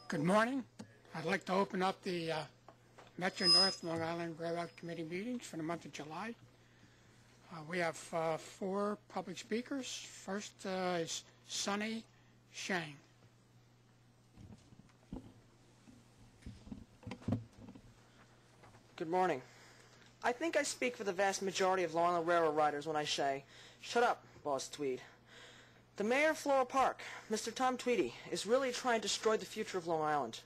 Good morning. I'd like to open up the Metro North Long Island Railroad Committee meetings for the month of July. We have 4 public speakers. First is Sunny Shang. Good morning. I think I speak for the vast majority of Long Island Railroad riders when I say, shut up, Boss Tweed. The mayor of Floral Park, Mr. Tom Tweedy, is really trying to destroy the future of Long Island.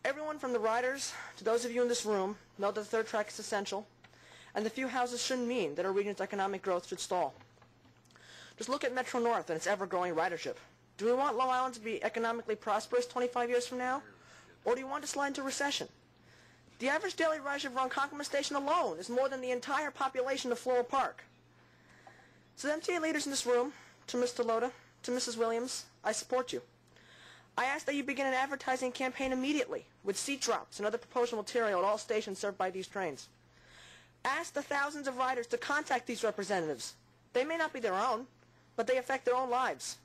Everyone from the riders to those of you in this room know that the third track is essential, and the few houses shouldn't mean that our region's economic growth should stall. Just look at Metro North and its ever-growing ridership. Do we want Long Island to be economically prosperous 25 years from now, or do you want to slide into recession? The average daily ridership around Ronkonkoma Station alone is more than the entire population of Floral Park. So the MTA leaders in this room, to Mr. Loda, to Mrs. Williams, I support you. I ask that you begin an advertising campaign immediately with seat drops and other promotional material at all stations served by these trains. Ask the thousands of riders to contact these representatives. They may not be their own, but they affect their own lives.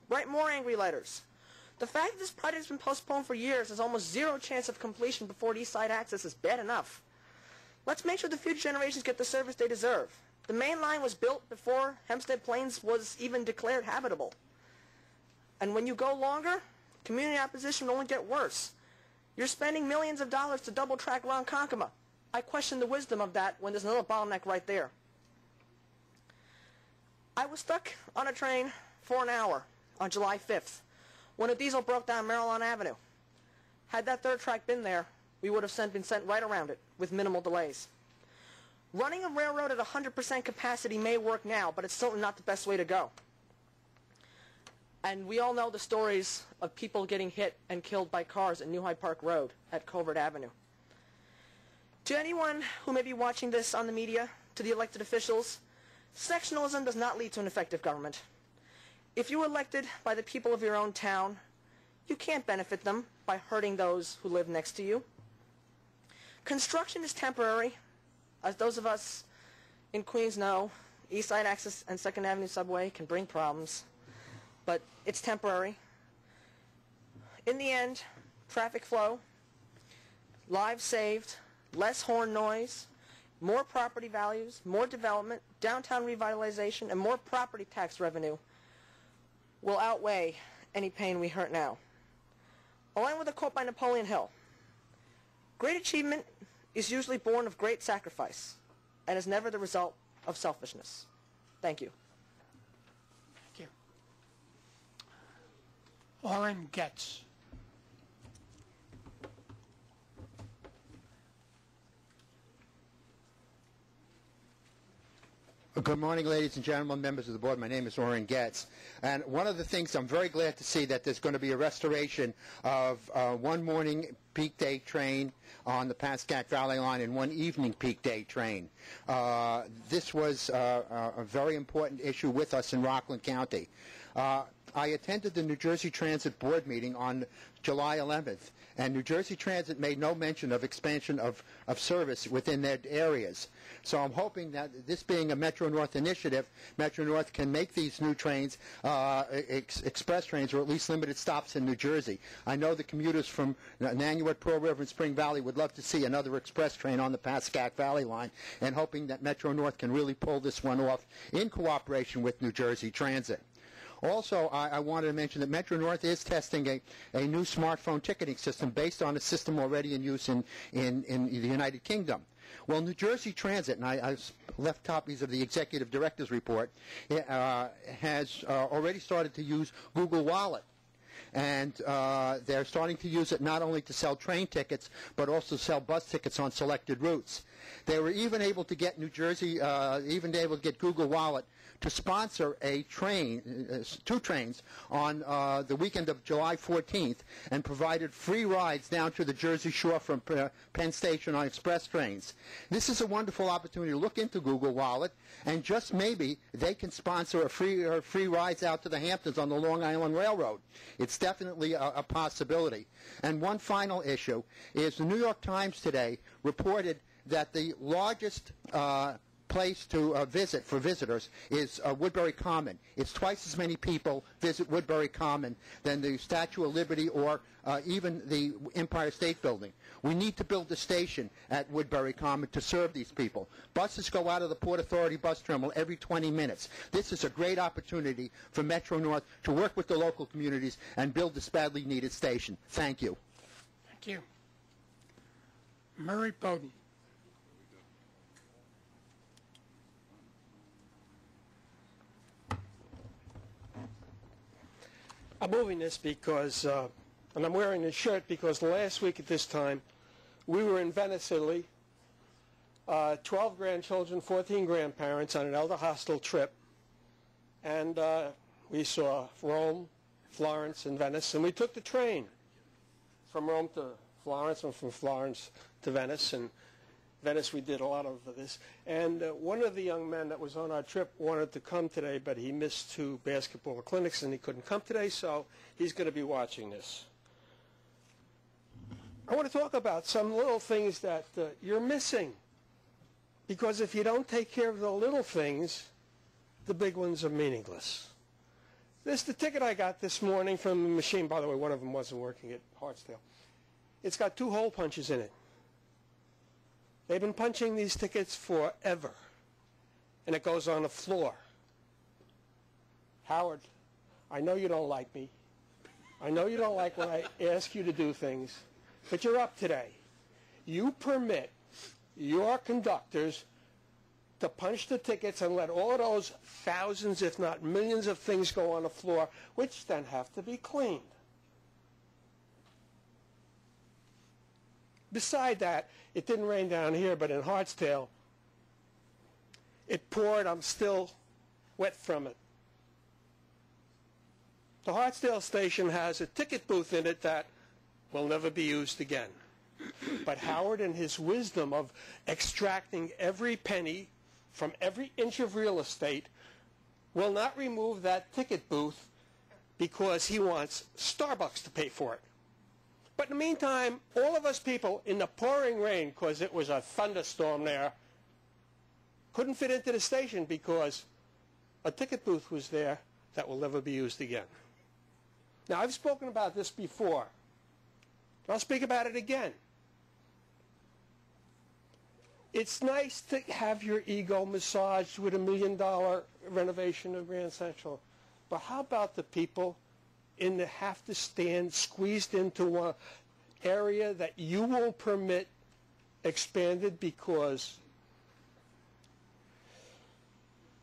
Write more angry letters. The fact that this project has been postponed for years has almost zero chance of completion before the East Side access is bad enough. Let's make sure the future generations get the service they deserve. The main line was built before Hempstead Plains was even declared habitable. And when you go longer, community opposition will only get worse. You're spending millions of dollars to double-track Ronkonkoma. I question the wisdom of that when there's another bottleneck right there. I was stuck on a train for an hour on July 5th when a diesel broke down Maryland Avenue. Had that third track been there, we would have been sent right around it with minimal delays. Running a railroad at 100% capacity may work now, but it's certainly not the best way to go. And we all know the stories of people getting hit and killed by cars at New Hyde Park Road at Covert Avenue. To anyone who may be watching this on the media, to the elected officials, sectionalism does not lead to an effective government. If you were elected by the people of your own town, you can't benefit them by hurting those who live next to you. Construction is temporary. As those of us in Queens know, East Side Access and 2nd Avenue Subway can bring problems, but it's temporary. In the end, traffic flow, lives saved, less horn noise, more property values, more development, downtown revitalization, and more property tax revenue will outweigh any pain we hurt now. Along with a quote by Napoleon Hill, great achievement is usually born of great sacrifice and is never the result of selfishness. Thank you. Thank you. Orrin Getz. Good morning, ladies and gentlemen, members of the board. My name is Orrin Getz. And one of the things I'm very glad to see that there's going to be a restoration of one morning peak day train on the Pascack Valley line and one evening peak day train. This was a very important issue with us in Rockland County. I attended the New Jersey Transit Board meeting on July 11th, and New Jersey Transit made no mention of expansion of service within their areas. So I'm hoping that this being a Metro North initiative, Metro North can make these new trains express trains, or at least limited stops in New Jersey. I know the commuters from Nanuet, Pearl River, and Spring Valley would love to see another express train on the Pascack Valley line, and hoping that Metro North can really pull this one off in cooperation with New Jersey Transit. Also, I wanted to mention that Metro North is testing a new smartphone ticketing system based on a system already in use in the United Kingdom. Well, New Jersey Transit, and I left copies of the Executive Director's Report, has already started to use Google Wallet. And they're starting to use it not only to sell train tickets, but also sell bus tickets on selected routes. They were even able to get Google Wallet to sponsor a train, 2 trains, on the weekend of July 14th, and provided free rides down to the Jersey Shore from Penn Station on express trains. This is a wonderful opportunity to look into Google Wallet, and just maybe they can sponsor a free rides out to the Hamptons on the Long Island Railroad. It's definitely a possibility. And one final issue is the New York Times today reported that the largest place to visit for visitors is Woodbury Common. It's twice as many people visit Woodbury Common than the Statue of Liberty or even the Empire State Building. We need to build a station at Woodbury Common to serve these people. Buses go out of the Port Authority bus terminal every 20 minutes. This is a great opportunity for Metro North to work with the local communities and build this badly needed station. Thank you. Thank you. Murray Bowden. I'm moving this because, and I'm wearing this shirt because last week at this time, we were in Venice, Italy, 12 grandchildren, 14 grandparents on an elder hostel trip, and we saw Rome, Florence, and Venice, and we took the train from Rome to Florence and from Florence to Venice, and Venice we did a lot of this. And one of the young men that was on our trip wanted to come today, but he missed 2 basketball clinics and he couldn't come today, so he's going to be watching this. I want to talk about some little things that you're missing, because if you don't take care of the little things, the big ones are meaningless. This is the ticket I got this morning from the machine. By the way, one of them wasn't working at Hartsdale. It's got 2 hole punches in it. They've been punching these tickets forever, and it goes on the floor. Howard, I know you don't like me. I know you don't like when I ask you to do things, but you're up today. You permit your conductors to punch the tickets and let all of those thousands, if not millions of things go on the floor, which then have to be cleaned. Beside that, it didn't rain down here, but in Hartsdale, it poured. I'm still wet from it. The Hartsdale station has a ticket booth in it that will never be used again. But Howard, in his wisdom of extracting every penny from every inch of real estate, will not remove that ticket booth because he wants Starbucks to pay for it. But in the meantime, all of us people in the pouring rain, because it was a thunderstorm there, couldn't fit into the station because a ticket booth was there that will never be used again. Now, I've spoken about this before. I'll speak about it again. It's nice to have your ego massaged with $1 million renovation of Grand Central, but how about the people in the have to stand squeezed into one area that you won't permit expanded because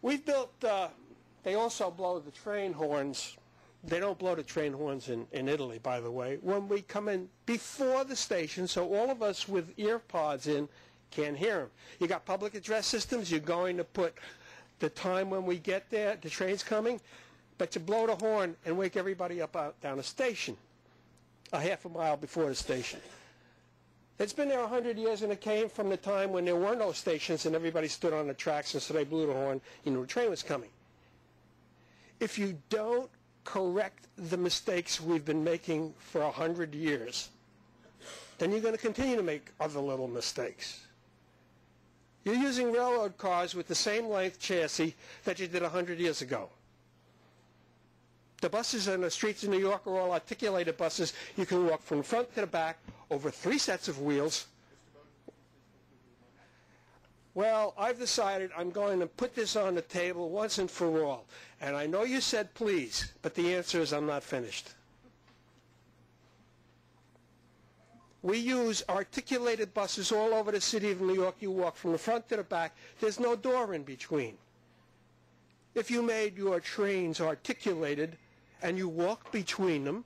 we've built, they also blow the train horns. They don't blow the train horns in Italy, by the way, when we come in before the station, so all of us with ear pods in can't hear them. You got public address systems. You're going to put the time when we get there, the train's coming, but you blow the horn and wake everybody up out down the station, a half a mile before the station. It's been there 100 years, and it came from the time when there were no stations and everybody stood on the tracks, and so they blew the horn. You knew the train was coming. If you don't correct the mistakes we've been making for 100 years, then you're going to continue to make other little mistakes. You're using railroad cars with the same length chassis that you did 100 years ago. The buses on the streets in New York are all articulated buses. You can walk from front to the back over 3 sets of wheels. Well, I've decided I'm going to put this on the table once and for all. And I know you said please, but the answer is I'm not finished. We use articulated buses all over the city of New York. You walk from the front to the back. There's no door in between. If you made your trains articulated and you walk between them,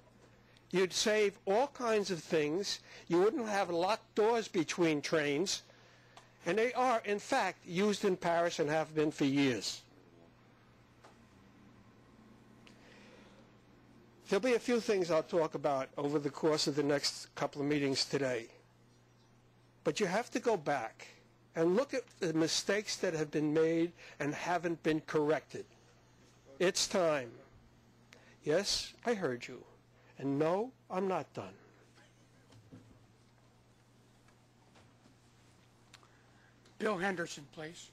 you'd save all kinds of things. You wouldn't have locked doors between trains. And they are, in fact, used in Paris and have been for years. There'll be a few things I'll talk about over the course of the next couple of meetings today. But you have to go back and look at the mistakes that have been made and haven't been corrected. It's time. Yes, I heard you. And no, I'm not done. Bill Henderson, please.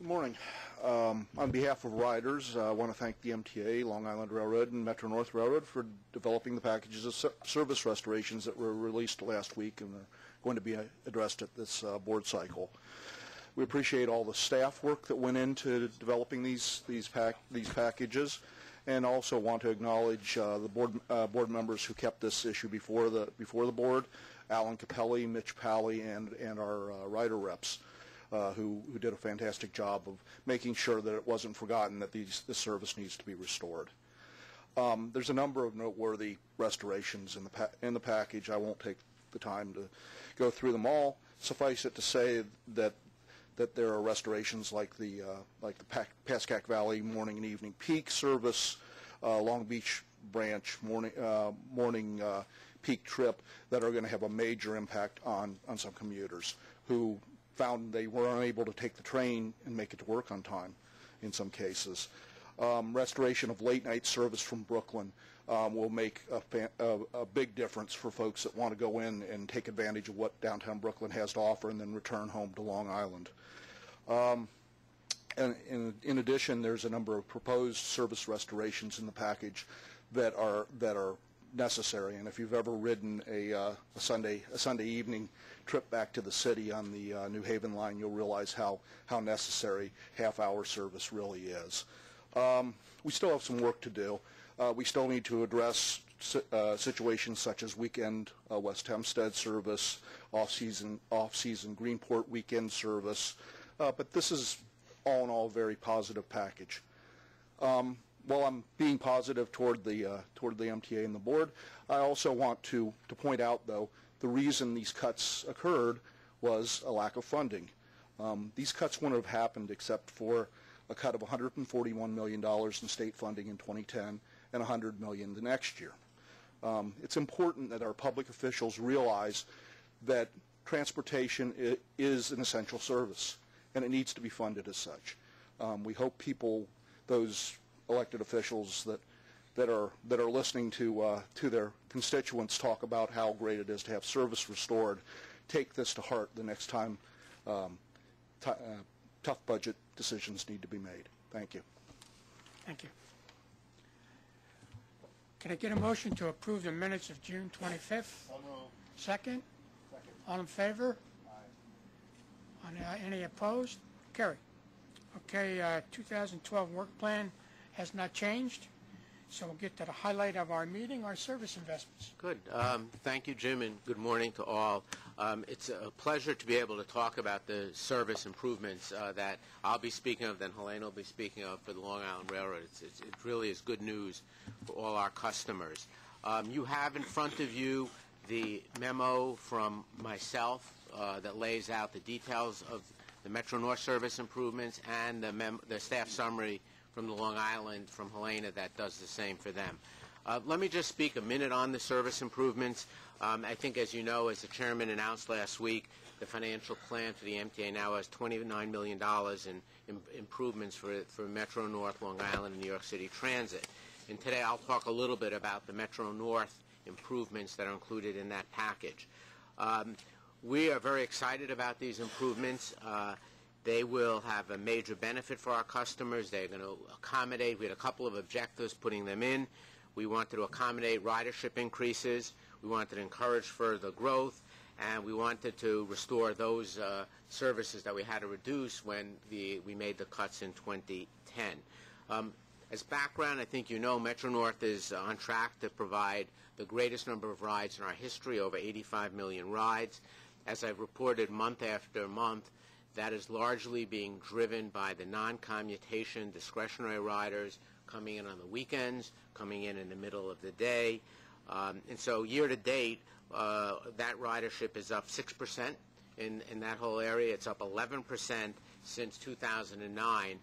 Good morning. On behalf of riders, I want to thank the MTA, Long Island Railroad, and Metro North Railroad for developing the packages of service restorations that were released last week and are going to be addressed at this board cycle. We appreciate all the staff work that went into developing these packages, and also want to acknowledge the board members who kept this issue before the board, Alan Capelli, Mitch Pally, and our rider reps. Who did a fantastic job of making sure that it wasn't forgotten that this service needs to be restored. There's a number of noteworthy restorations in the package. I won't take the time to go through them all. Suffice it to say that there are restorations like the Pascack Valley morning and evening peak service, Long Beach branch morning peak trip that are going to have a major impact on some commuters who found they were unable to take the train and make it to work on time in some cases. Restoration of late night service from Brooklyn will make a big difference for folks that want to go in and take advantage of what downtown Brooklyn has to offer and then return home to Long Island. And in addition, there's a number of proposed service restorations in the package that are necessary. And if you've ever ridden a Sunday evening trip back to the city on the New Haven line, you'll realize how necessary half-hour service really is. We still have some work to do. We still need to address situations such as weekend West Hempstead service, off-season Greenport weekend service, but this is all in all a very positive package. While I'm being positive toward the MTA and the board, I also want to point out, though, the reason these cuts occurred was a lack of funding. These cuts wouldn't have happened except for a cut of $141 million in state funding in 2010 and $100 million the next year. It's important that our public officials realize that transportation is an essential service, and it needs to be funded as such. We hope those elected officials that are listening to their constituents talk about how great it is to have service restored, take this to heart the next time tough budget decisions need to be made. Thank you. Thank you. Can I get a motion to approve the minutes of June 25th? Second? All in favor? Aye. Any opposed? Carry. Okay, 2012 work plan has not changed, so we'll get to the highlight of our meeting, our service investments. Good. Thank you, Jim, and good morning to all. It's a pleasure to be able to talk about the service improvements that I'll be speaking of, then Helena will be speaking of for the Long Island Railroad. It really is good news for all our customers. You have in front of you the memo from myself that lays out the details of the Metro North service improvements and the staff summary from the Long Island from Helena that does the same for them. Let me just speak a minute on the service improvements. I think, as you know, as the chairman announced last week, the financial plan for the MTA now has $29 million in improvements for Metro North, Long Island, and New York City Transit. And today I'll talk a little bit about the Metro North improvements that are included in that package. We are very excited about these improvements. They will have a major benefit for our customers. They're going to accommodate. We had a couple of objectives putting them in. We wanted to accommodate ridership increases. We wanted to encourage further growth. And we wanted to restore those services that we had to reduce when we made the cuts in 2010. As background, I think you know Metro North is on track to provide the greatest number of rides in our history, over 85 million rides. As I've reported month after month, that is largely being driven by the non-commutation discretionary riders coming in on the weekends, coming in the middle of the day. And so year to date, that ridership is up 6% in that whole area. It's up 11% since 2009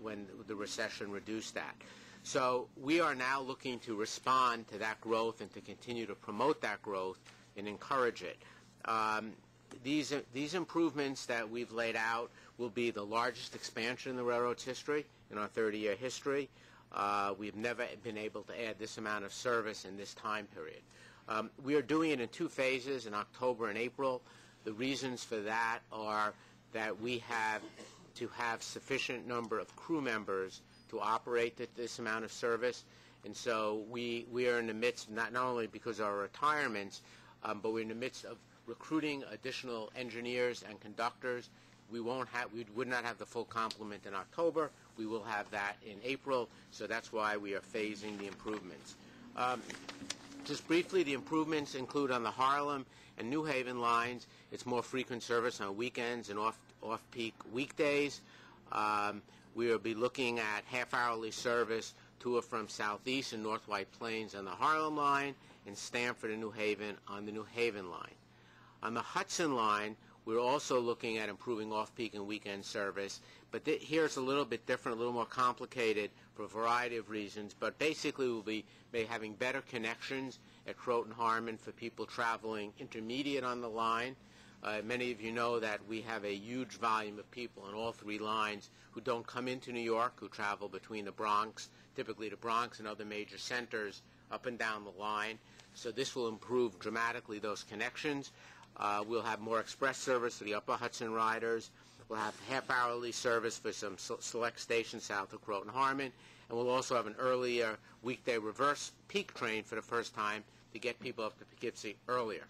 when the recession reduced that. So we are now looking to respond to that growth and to continue to promote that growth and encourage it. These improvements that we've laid out will be the largest expansion in the railroad's history, in our 30-year history. We've never been able to add this amount of service in this time period. We are doing it in two phases, in October and April. The reasons for that are that we have to have sufficient number of crew members to operate this amount of service. And so we are in the midst, not only because of our retirements, but we're in the midst of recruiting additional engineers and conductors. We would not have the full complement in October. We will have that in April, so that's why we are phasing the improvements. Just briefly, the improvements include on the Harlem and New Haven lines. It's more frequent service on weekends and off-peak weekdays. We will be looking at half-hourly service to or from Southeast and North White Plains on the Harlem line and Stamford and New Haven on the New Haven line. On the Hudson line, we're also looking at improving off-peak and weekend service, but here it's a little bit different, a little more complicated for a variety of reasons, but basically we'll be having better connections at Croton Harmon for people traveling intermediate on the line. Many of you know that we have a huge volume of people on all three lines who don't come into New York, who travel between the Bronx, typically the Bronx and other major centers up and down the line. So this will improve dramatically those connections. We'll have more express service for the Upper Hudson riders. We'll have half-hourly service for some select stations south of Croton Harmon. And we'll also have an earlier weekday reverse peak train for the first time to get people up to Poughkeepsie earlier.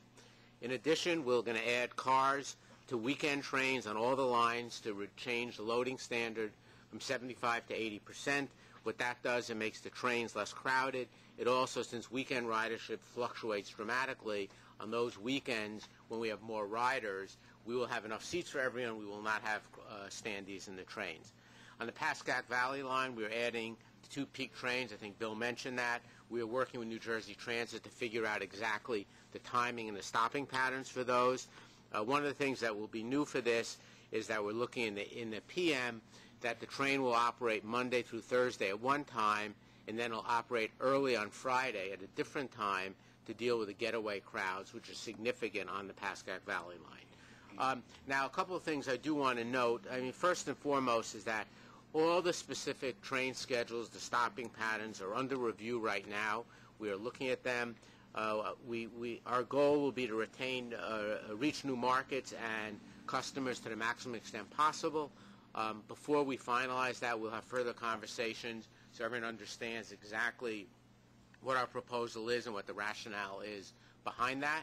In addition, we're going to add cars to weekend trains on all the lines to change the loading standard from 75 to 80%. What that does, it makes the trains less crowded. It also, since weekend ridership fluctuates dramatically, on those weekends when we have more riders, we will have enough seats for everyone. We will not have standees in the trains. On the Pascack Valley line, we're adding 2 peak trains. I think Bill mentioned that. We are working with New Jersey Transit to figure out exactly the timing and the stopping patterns for those. One of the things that will be new for this is that we're looking in the PM that the train will operate Monday through Thursday at one time, and then it'll operate early on Friday at a different time to deal with the getaway crowds, which is significant on the Pascack Valley line. Now, a couple of things I do want to note. I mean, first and foremost is that all the specific train schedules, the stopping patterns, are under review right now. We are looking at them. Our goal will be to reach new markets and customers to the maximum extent possible. Before we finalize that, we'll have further conversations so everyone understands exactly what our proposal is and what the rationale is behind that.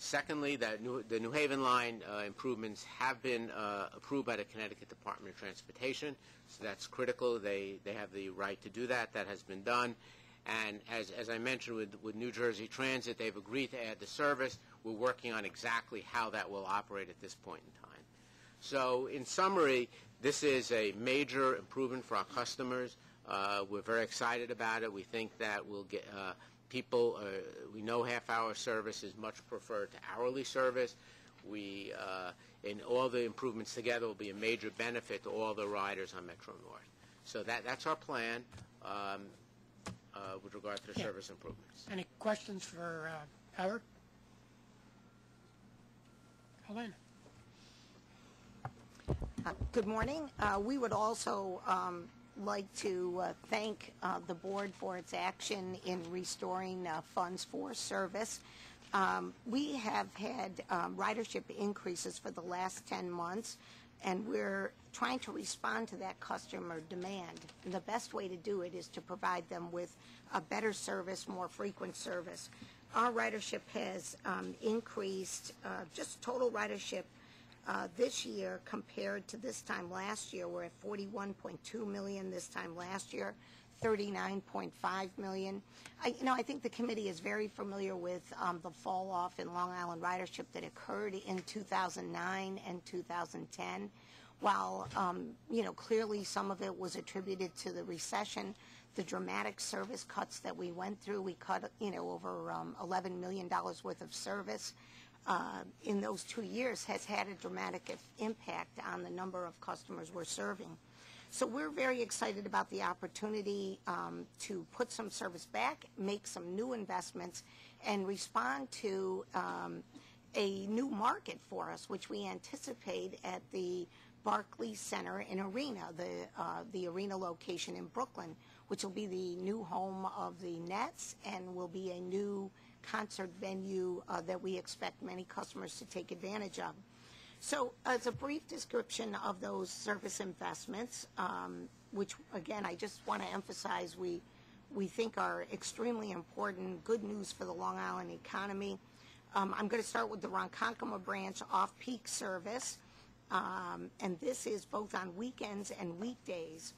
Secondly, the New Haven line improvements have been approved by the Connecticut Department of Transportation, so that's critical. They have the right to do that. That has been done. And as I mentioned with New Jersey Transit, they've agreed to add the service. We're working on exactly how that will operate at this point in time. So in summary, this is a major improvement for our customers. We're very excited about it. We think that we'll get people, we know half-hour service is much preferred to hourly service. And all the improvements together will be a major benefit to all the riders on Metro North. So that's our plan with regard to the service improvements. Any questions for Howard? Helena. Good morning. We would also like to thank the board for its action in restoring funds for service. We have had ridership increases for the last 10 months, and we're trying to respond to that customer demand. And the best way to do it is to provide them with a better service, more frequent service. Our ridership has increased, just total ridership this year compared to this time last year. We're at 41.2 million this time last year, 39.5 million. I think the committee is very familiar with the fall off in Long Island ridership that occurred in 2009 and 2010. While, clearly some of it was attributed to the recession, the dramatic service cuts that we went through, we cut, over $11 million worth of service in those 2 years has had a dramatic impact on the number of customers we're serving. So we're very excited about the opportunity to put some service back, make some new investments, and respond to a new market for us, which we anticipate at the Barclays Center in Arena, the Arena location in Brooklyn, which will be the new home of the Nets and will be a new concert venue that we expect many customers to take advantage of. So as a brief description of those service investments, which again I just want to emphasize we think are extremely important, good news for the Long Island economy. I'm going to start with the Ronkonkoma branch off-peak service, and this is both on weekends and weekdays.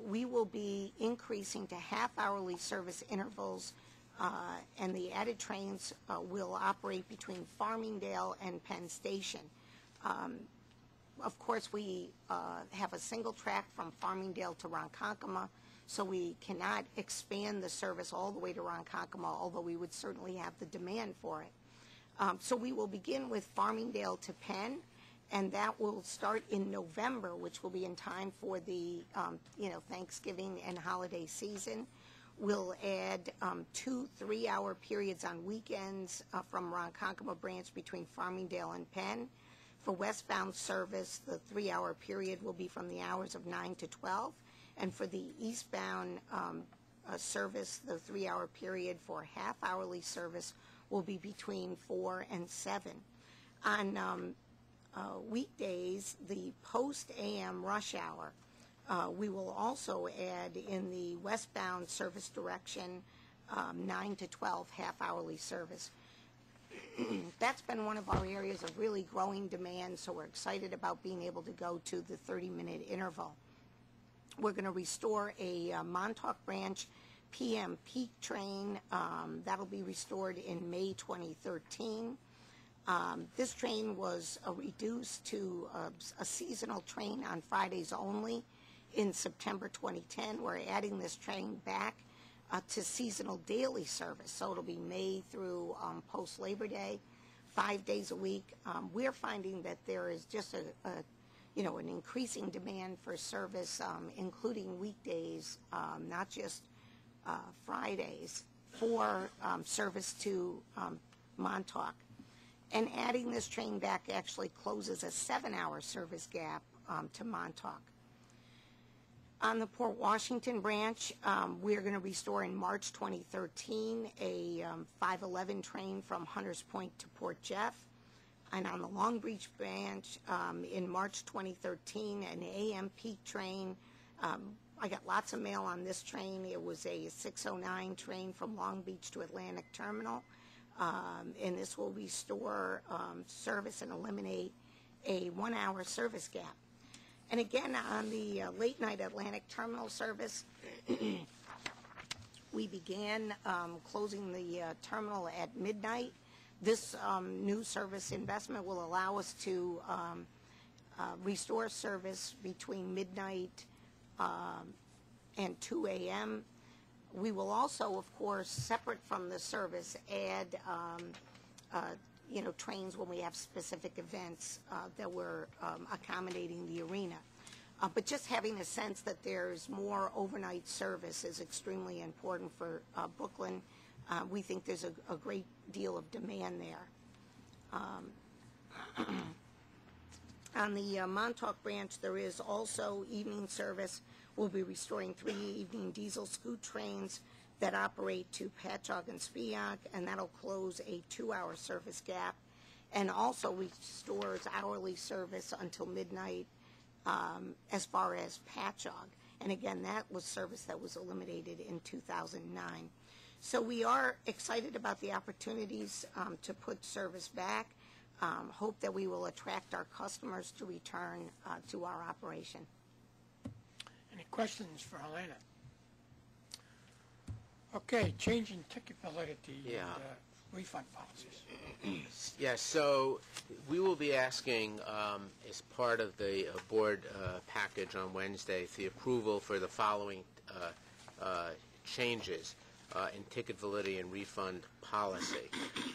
We will be increasing to half-hourly service intervals, and the added trains will operate between Farmingdale and Penn Station. Of course, we have a single track from Farmingdale to Ronkonkoma, so we cannot expand the service all the way to Ronkonkoma, although we would certainly have the demand for it. So we will begin with Farmingdale to Penn, and that will start in November, which will be in time for the Thanksgiving and holiday season. We'll add 2 3-hour periods on weekends from Ronkonkoma branch between Farmingdale and Penn. For westbound service, the 3-hour period will be from the hours of 9 to 12. And for the eastbound service, the 3-hour period for half-hourly service will be between 4 and 7. On weekdays, the post-AM rush hour, we will also add in the westbound service direction 9 to 12 half-hourly service. That's been one of our areas of really growing demand, so we're excited about being able to go to the 30-minute interval. We're going to restore a Montauk branch PM peak train. That'll be restored in May 2013. This train was reduced to a seasonal train on Fridays only in September 2010. We're adding this train back to seasonal daily service, so it'll be May through post-Labor Day, 5 days a week. We're finding that there is just an increasing demand for service, including weekdays, not just Fridays, for service to Montauk. And adding this train back actually closes a 7-hour service gap to Montauk. On the Port Washington branch, we're going to restore in March 2013 a 511 train from Hunters Point to Port Jeff. And on the Long Beach branch, in March 2013, an AM peak train. I got lots of mail on this train. It was a 609 train from Long Beach to Atlantic Terminal. And this will restore service and eliminate a 1-hour service gap. And again, on the late night Atlantic Terminal service, we began closing the terminal at midnight. This new service investment will allow us to restore service between midnight and 2 a.m. We will also, of course, separate from the service, add trains when we have specific events that we're accommodating the arena. But just having a sense that there's more overnight service is extremely important for Brooklyn. We think there's a great deal of demand there. On the Montauk branch, there is also evening service. We'll be restoring 3 evening diesel scoot trains that operate to Patchogue and Spionk, and that'll close a 2-hour service gap, and also restores hourly service until midnight as far as Patchogue. And again, that was service that was eliminated in 2009. So we are excited about the opportunities to put service back. Hope that we will attract our customers to return to our operation. Any questions for Helena? Okay, changing ticket validity and refund policies. Yes, so we will be asking, as part of the board package on Wednesday, the approval for the following changes in ticket validity and refund policy.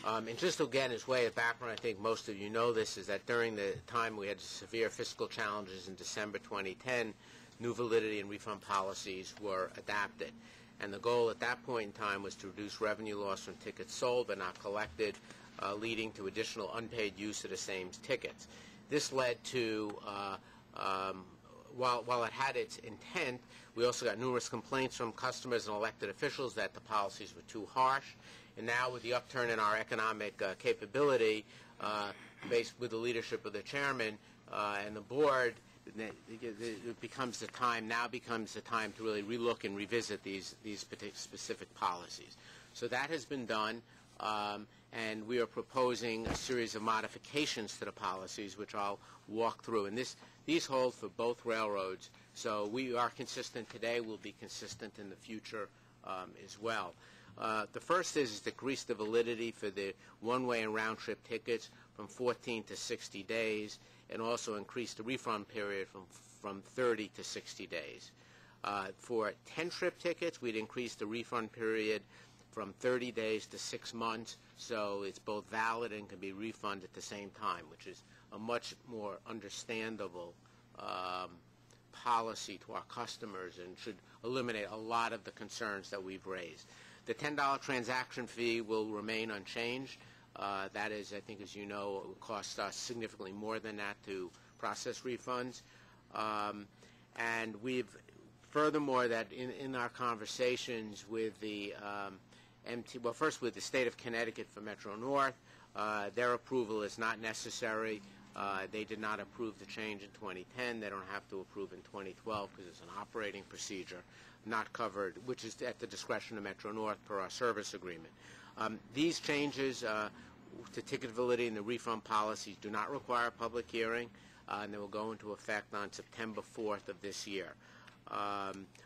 And just again, as way of background, I think most of you know this, is that during the time we had severe fiscal challenges in December 2010, new validity and refund policies were adapted. And the goal at that point in time was to reduce revenue loss from tickets sold but not collected, leading to additional unpaid use of the same tickets. This led to, while it had its intent, we also got numerous complaints from customers and elected officials that the policies were too harsh. And now with the upturn in our economic capability, based with the leadership of the chairman and the board, it becomes the time to really relook and revisit these specific policies. So that has been done, and we are proposing a series of modifications to the policies, which I'll walk through. And these hold for both railroads. So we are consistent today. We'll be consistent in the future as well. The first is decrease the validity for the one-way and round-trip tickets from 14 to 60 days, and also increase the refund period from 30 to 60 days. For 10-trip tickets, we'd increase the refund period from 30 days to 6 months, so it's both valid and can be refunded at the same time, which is a much more understandable policy to our customers and should eliminate a lot of the concerns that we've raised. The $10 transaction fee will remain unchanged. That is, I think, as you know, it will cost us significantly more than that to process refunds. And we've, furthermore, that in our conversations with the first with the state of Connecticut for Metro North, their approval is not necessary. They did not approve the change in 2010. They don't have to approve in 2012 because it's an operating procedure not covered, which is at the discretion of Metro North per our service agreement. These changes to ticket validity and the refund policies do not require a public hearing, and they will go into effect on September 4th of this year.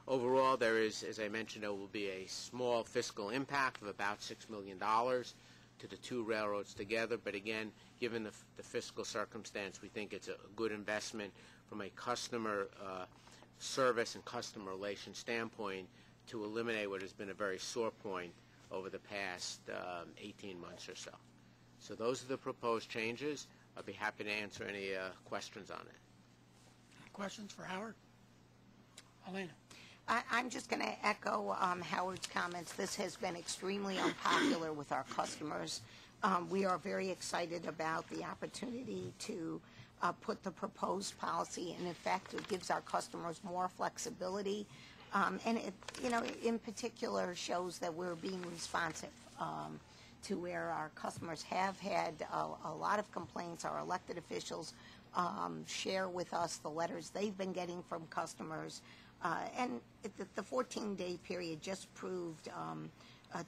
Overall, there is, as I mentioned, there will be a small fiscal impact of about $6 million to the two railroads together, but again, given the fiscal circumstance, we think it's a good investment from a customer service and customer relation standpoint to eliminate what has been a very sore point over the past 18 months or so. So those are the proposed changes. I'd be happy to answer any questions on it. Questions for Howard? Elena? I'm just going to echo Howard's comments. This has been extremely unpopular with our customers. We are very excited about the opportunity to put the proposed policy, and in fact, it gives our customers more flexibility, and it, in particular, shows that we're being responsive to where our customers have had a lot of complaints. Our elected officials share with us the letters they've been getting from customers. And the 14-day period just proved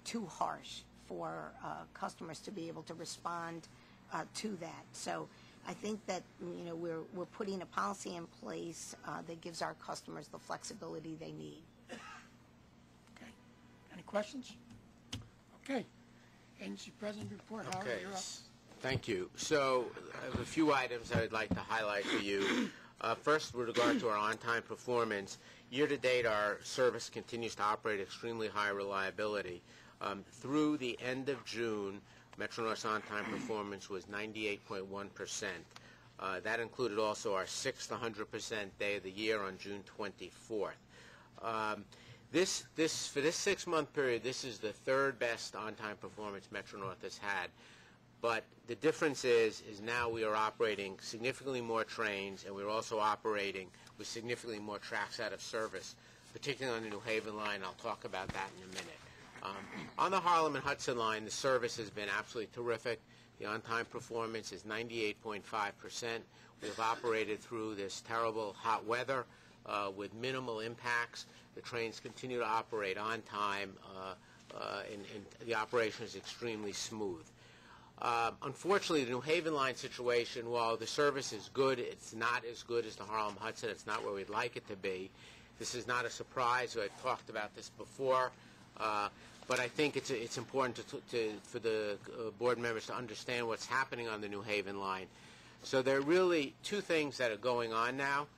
too harsh for customers to be able to respond to that. So I think that we're putting a policy in place that gives our customers the flexibility they need. Okay. Any questions? Okay. Agency President report. Howard, you're up. Thank you. So I have a few items I would like to highlight for you. First, with regard to our on-time performance, year-to-date our service continues to operate extremely high reliability. Through the end of June, Metro North's on-time performance was 98.1%. That included also our 6th 100% day of the year on June 24th. For this 6-month period, this is the third best on-time performance Metro North has had. But the difference is now we are operating significantly more trains, and we're also operating with significantly more tracks out of service, particularly on the New Haven line. I'll talk about that in a minute. On the Harlem and Hudson line, the service has been absolutely terrific. The on-time performance is 98.5%. We've operated through this terrible hot weather with minimal impacts. The trains continue to operate on time, and the operation is extremely smooth. Unfortunately, the New Haven line situation, while the service is good, it's not as good as the Harlem-Hudson. It's not where we'd like it to be. This is not a surprise. I've talked about this before. But I think it's important for the board members to understand what's happening on the New Haven line. So there are really two things that are going on now.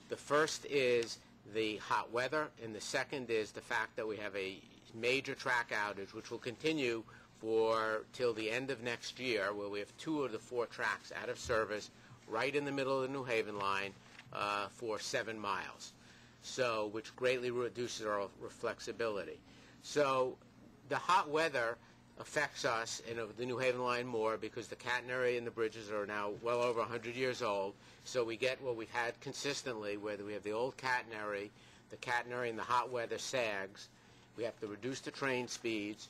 The first is the hot weather, and the second is the fact that we have a major track outage, which will continue till the end of next year, where we have 2 of the 4 tracks out of service right in the middle of the New Haven line for 7 miles, so which greatly reduces our flexibility. So the hot weather affects us in the New Haven line more because the catenary and the bridges are now well over 100 years old. So we get what we've had consistently, where we have the old catenary, in the hot weather sags. We have to reduce the train speeds.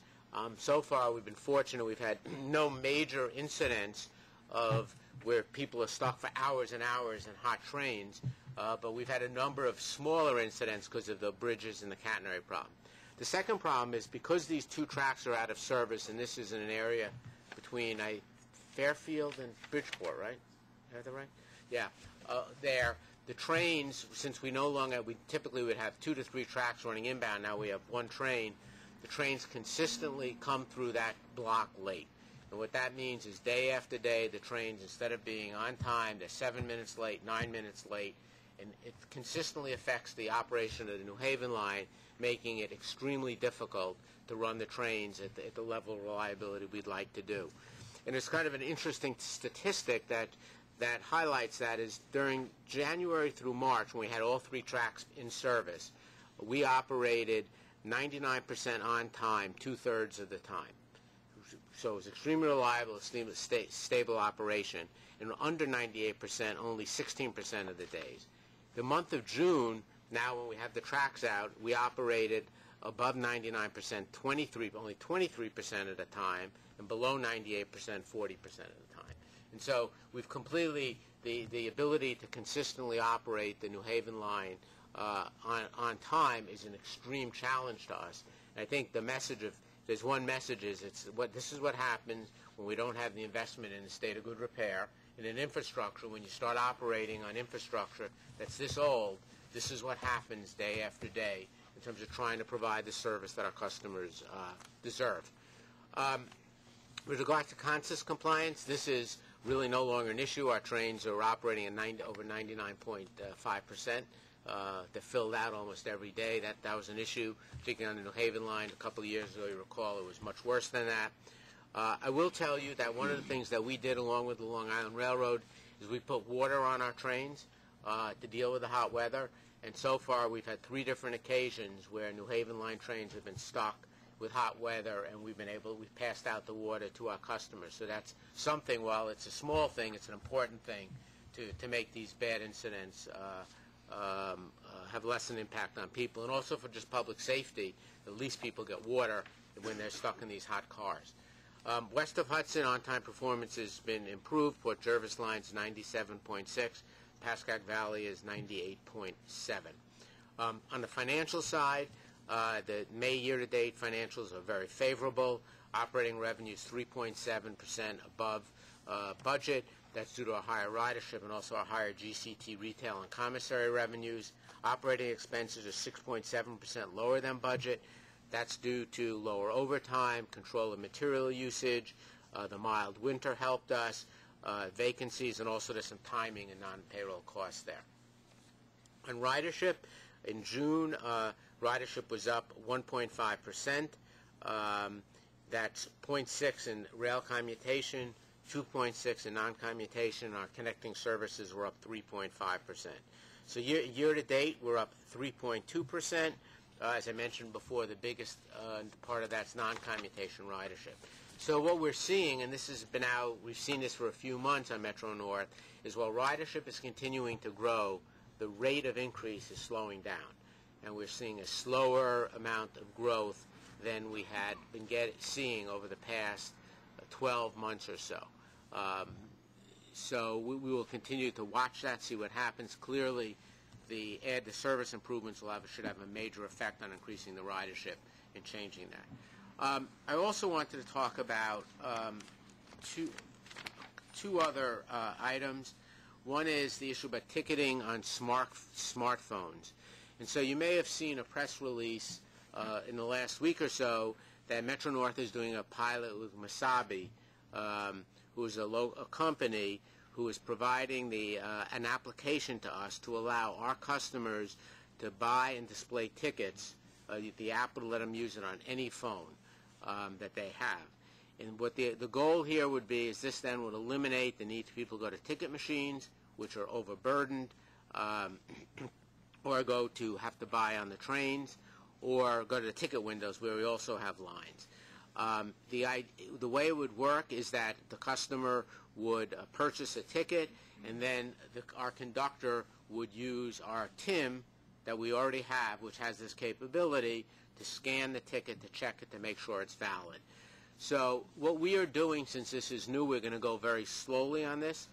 So far, we've been fortunate. We've had no major incidents of where people are stuck for hours and hours in hot trains, but we've had a number of smaller incidents because of the bridges and the catenary problem. The second problem is because these two tracks are out of service, and this is in an area between Fairfield and Bridgeport, right? Is that right? Yeah. The trains, since we typically would have 2 to 3 tracks running inbound, now we have one train. The trains consistently come through that block late. And what that means is day after day, the trains, instead of being on time, they're 7 minutes late, 9 minutes late, and it consistently affects the operation of the New Haven line, making it extremely difficult to run the trains at the level of reliability we'd like to do. And it's kind of an interesting statistic that highlights that is during January through March, when we had all 3 tracks in service, we operated 99% on time 2/3 of the time. So it was extremely reliable, stable operation, and under 98% only 16% of the days. The month of June, now when we have the tracks out, we operated above 99% only 23% of the time, and below 98% 40% of the time. And so we've completely, the ability to consistently operate the New Haven line on time is an extreme challenge to us. And I think the message of, there's one message is, this is what happens when we don't have the investment in a state of good repair. In an infrastructure, when you start operating on infrastructure that's this old, this is what happens day after day in terms of trying to provide the service that our customers deserve. With regard to consensus compliance, this is really no longer an issue. Our trains are operating at over 99.5%. They're filled out almost every day. That was an issue, particularly on the New Haven line. A couple of years ago, you recall, it was much worse than that. I will tell you that one of the things that we did along with the Long Island Railroad is we put water on our trains to deal with the hot weather. And so far, we've had 3 different occasions where New Haven line trains have been stuck with hot weather, and we've passed out the water to our customers. So that's something, while it's a small thing, it's an important thing to make these bad incidents have less an impact on people. And also for just public safety, at least people get water when they're stuck in these hot cars. West of Hudson, on-time performance has been improved. Port Jervis line's 97.6. Pascack Valley is 98.7. On the financial side, the May year-to-date financials are very favorable. Operating revenue is 3.7% above budget. That's due to a higher ridership and also a higher GCT retail and commissary revenues. Operating expenses are 6.7% lower than budget. That's due to lower overtime, control of material usage. The mild winter helped us. Vacancies, and also there's some timing and non-payroll costs there. On ridership, in June, ridership was up 1.5%. That's 0.6 in rail commutation, 2.6 in non-commutation. Our connecting services were up 3.5%. So year-to-date, we're up 3.2%. As I mentioned before, the biggest part of that's non-commutation ridership. So what we're seeing, and this has been out, we've seen this for a few months on Metro North, is while ridership is continuing to grow, the rate of increase is slowing down. And we're seeing a slower amount of growth than we had been seeing over the past 12 months or so. So we will continue to watch that, see what happens. Clearly, the service improvements should have a major effect on increasing the ridership and changing that. I also wanted to talk about two other items. One is the issue about ticketing on smartphones. And so you may have seen a press release in the last week or so that Metro North is doing a pilot with Masabi, who is a company who is providing an application to us to allow our customers to buy and display tickets. The app will let them use it on any phone that they have. And what the goal here would be is this then would eliminate the need for people to go to ticket machines, which are overburdened, or have to buy on the trains, or go to the ticket windows where we also have lines. The way it would work is that the customer would purchase a ticket, and then our conductor would use our TIM that we already have, which has this capability, to scan the ticket, to check it, to make sure it's valid. So what we are doing, since this is new, we're going to go very slowly on this.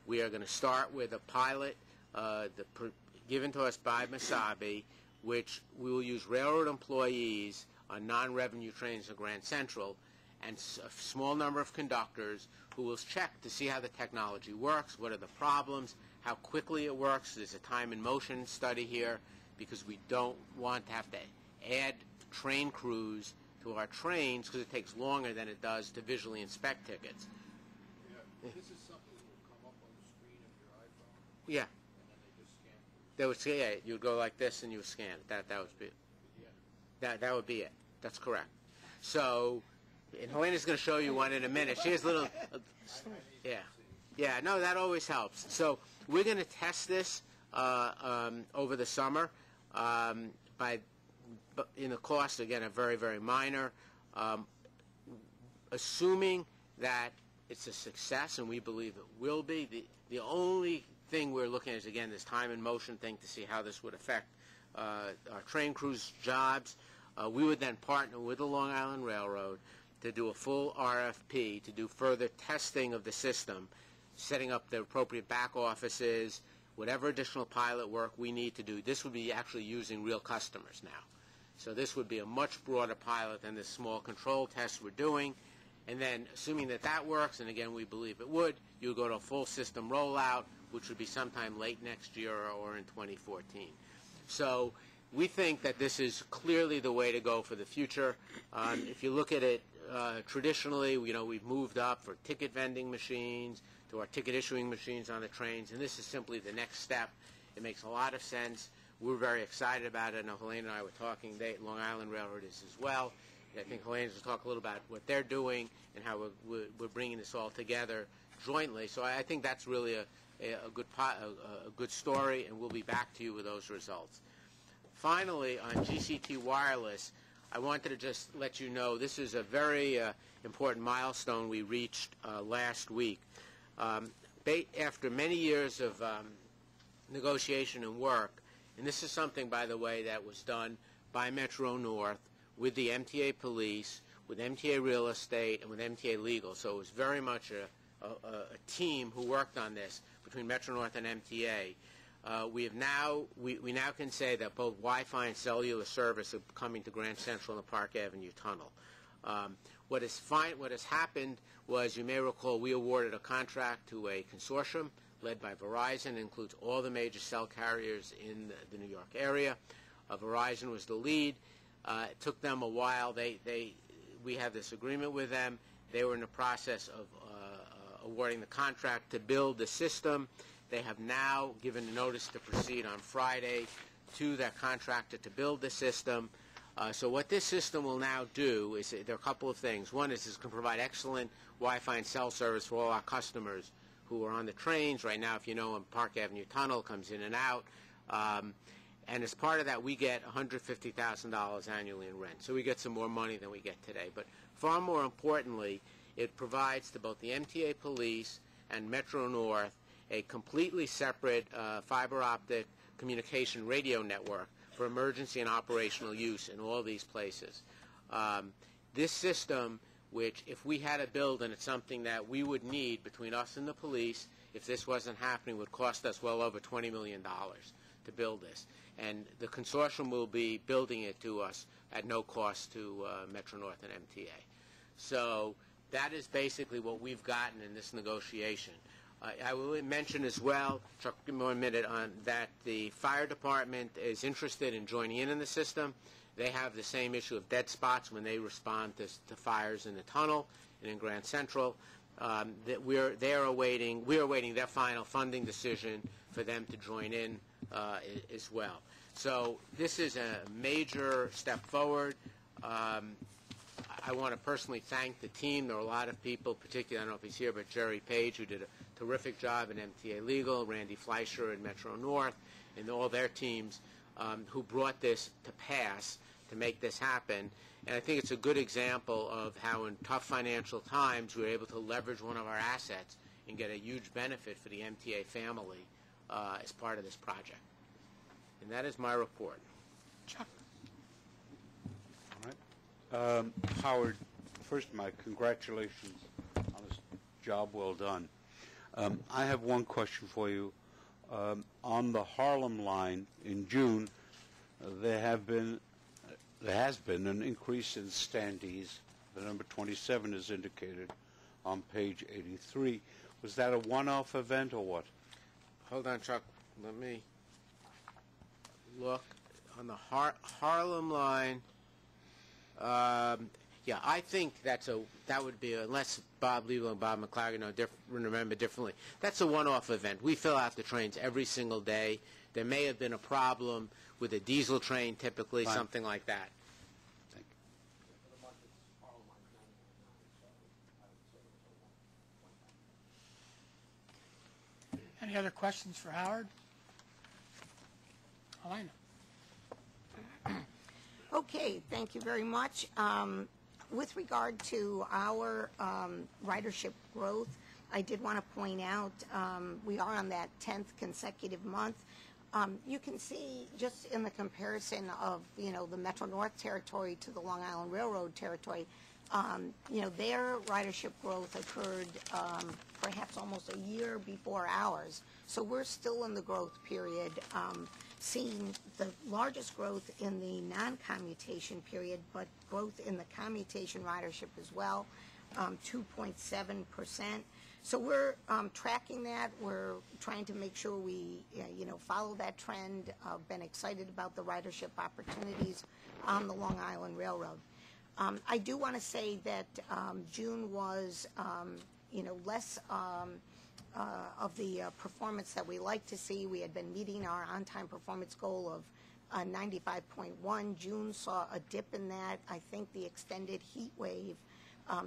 We are going to start with a pilot given to us by Masabi, which we will use railroad employees on non-revenue trains in Grand Central and a small number of conductors who will check to see how the technology works, what are the problems, how quickly it works. There's a time and motion study here because we don't want to have to add train crews to our trains because it takes longer than it does to visually inspect tickets. Yeah. This is something that will come up on the screen of your iPhone. Yeah. And then they just scan it. They would say, yeah, you would go like this and you would scan it. That would be it. That would be it. That's correct. So, and Helena's going to show you one in a minute. She has little, yeah. No, that always helps. So we're going to test this over the summer in the cost, again, a very, very minor. Assuming that it's a success, and we believe it will be, the only thing we're looking at is, again, this time and motion thing to see how this would affect our train crews' jobs. We would then partner with the Long Island Railroad to do a full RFP, to do further testing of the system, setting up the appropriate back offices, whatever additional pilot work we need to do. This would be actually using real customers now. So this would be a much broader pilot than the small control tests we're doing. And then, assuming that that works, and again, we believe it would, you would go to a full system rollout, which would be sometime late next year or in 2014. So we think that this is clearly the way to go for the future. If you look at it traditionally, we've moved up for ticket vending machines to our ticket issuing machines on the trains, and this is simply the next step. It makes a lot of sense. We're very excited about it. I know Helena and I were talking. Long Island Railroad is as well. I think Helena's going to talk a little about what they're doing and how we're bringing this all together jointly. So I think that's really a good story, and we'll be back to you with those results. Finally, on GCT Wireless, I wanted to just let you know this is a very important milestone we reached last week. After many years of negotiation and work, and this is something, by the way, that was done by Metro North with the MTA Police, with MTA Real Estate, and with MTA Legal. So it was very much a team who worked on this between Metro North and MTA. We now can say that both Wi-Fi and cellular service are coming to Grand Central and the Park Avenue Tunnel. What has happened was, you may recall, we awarded a contract to a consortium led by Verizon. It includes all the major cell carriers in the New York area. Verizon was the lead. It took them a while. We have this agreement with them. They were in the process of awarding the contract to build the system. They have now given a notice to proceed on Friday to that contractor to build the system. So what this system will now do is, there are a couple of things. One is it can provide excellent Wi-Fi and cell service for all our customers who are on the trains. Right now, if you know, Park Avenue Tunnel comes in and out. And as part of that, we get $150,000 annually in rent. So we get some more money than we get today. But far more importantly, it provides to both the MTA Police and Metro North a completely separate fiber optic communication radio network for emergency and operational use in all these places. This system, which if we had to build, and it's something that we would need between us and the police, if this wasn't happening, would cost us well over $20 million to build this. And the consortium will be building it to us at no cost to Metro North and MTA. So that is basically what we've gotten in this negotiation. I will mention as well, Chuck, give me 1 minute, on that the fire department is interested in joining in the system. They have the same issue of dead spots when they respond to fires in the tunnel and in Grand Central. We're awaiting their final funding decision for them to join in as well. So this is a major step forward. I want to personally thank the team. There are a lot of people, particularly, I don't know if he's here, but Jerry Page, who did a terrific job in MTA Legal, Randy Fleischer in Metro North, and all their teams who brought this to pass to make this happen. And I think it's a good example of how in tough financial times we were able to leverage one of our assets and get a huge benefit for the MTA family as part of this project. And that is my report. Chuck. All right. Howard, first, my congratulations on this job well done. I have one question for you. On the Harlem line in June, there has been an increase in standees. The number 27 is indicated on page 83. Was that a one-off event or what? Hold on, Chuck. Let me look on the Harlem line. Yeah, I think that would be, unless Bob Liebel and Bob McLaren remember differently, that's a one-off event. We fill out the trains every single day. There may have been a problem with a diesel train, typically, Fine. something like that. Thank you. Any other questions for Howard? Elena? Okay, thank you very much. With regard to our ridership growth, I did want to point out we are on that 10th consecutive month. You can see just in the comparison of, the Metro North territory to the Long Island Railroad territory, their ridership growth occurred perhaps almost a year before ours. So we're still in the growth period, seeing the largest growth in the non-commutation period, but growth in the commutation ridership as well, 2.7%. So we're tracking that. We're trying to make sure we, follow that trend. Been excited about the ridership opportunities on the Long Island Railroad. I do want to say that June was, less of the performance that we like to see. We had been meeting our on-time performance goal of 95.1. June saw a dip in that. I think the extended heat wave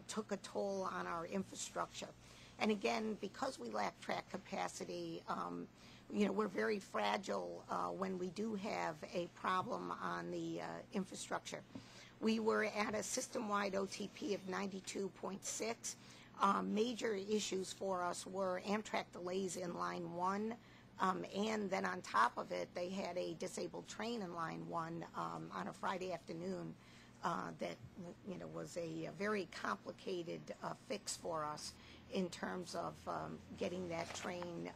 took a toll on our infrastructure. And again, because we lack track capacity, we're very fragile when we do have a problem on the infrastructure. We were at a system-wide OTP of 92.6. Major issues for us were Amtrak delays in Line 1, and then on top of it, they had a disabled train in Line 1 on a Friday afternoon that was a very complicated fix for us in terms of getting that train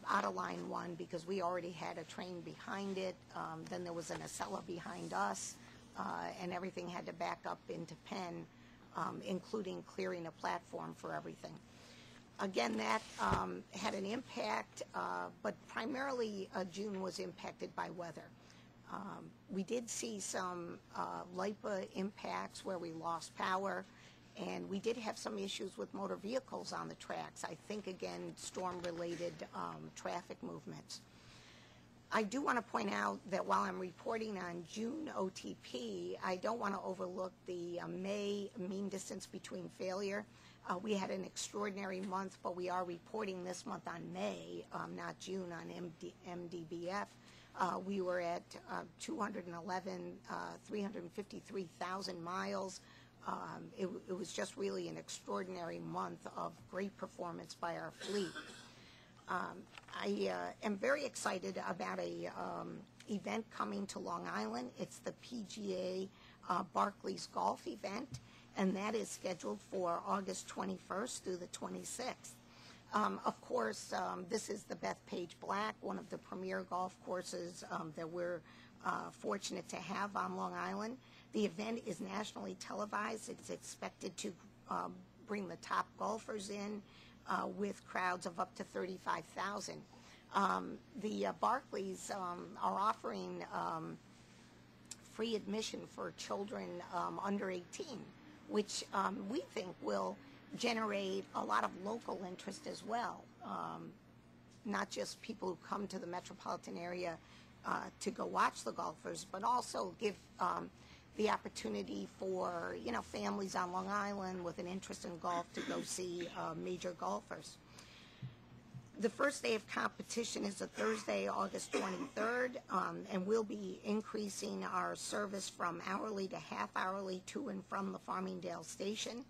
out of Line 1 because we already had a train behind it. Then there was an Acela behind us, and everything had to back up into Penn, including clearing a platform for everything. Again, that had an impact, but primarily June was impacted by weather. We did see some LIPA impacts where we lost power, and we did have some issues with motor vehicles on the tracks. I think, again, storm-related traffic movements. I do want to point out that while I'm reporting on June OTP, I don't want to overlook the May mean distance between failure. We had an extraordinary month, but we are reporting this month on May, not June, on MDBF. We were at 353,000 miles. It was just really an extraordinary month of great performance by our fleet. I am very excited about a event coming to Long Island. It's the PGA Barclays Golf event, and that is scheduled for August 21st through the 26th. Of course, this is the Bethpage Black, one of the premier golf courses that we're fortunate to have on Long Island. The event is nationally televised. It's expected to bring the top golfers in with crowds of up to 35,000. The Barclays are offering free admission for children under 18, which we think will generate a lot of local interest as well, not just people who come to the metropolitan area to go watch the golfers, but also give the opportunity for families on Long Island with an interest in golf to go see major golfers. The first day of competition is a Thursday, August 23rd, and we'll be increasing our service from hourly to half-hourly to and from the Farmingdale station.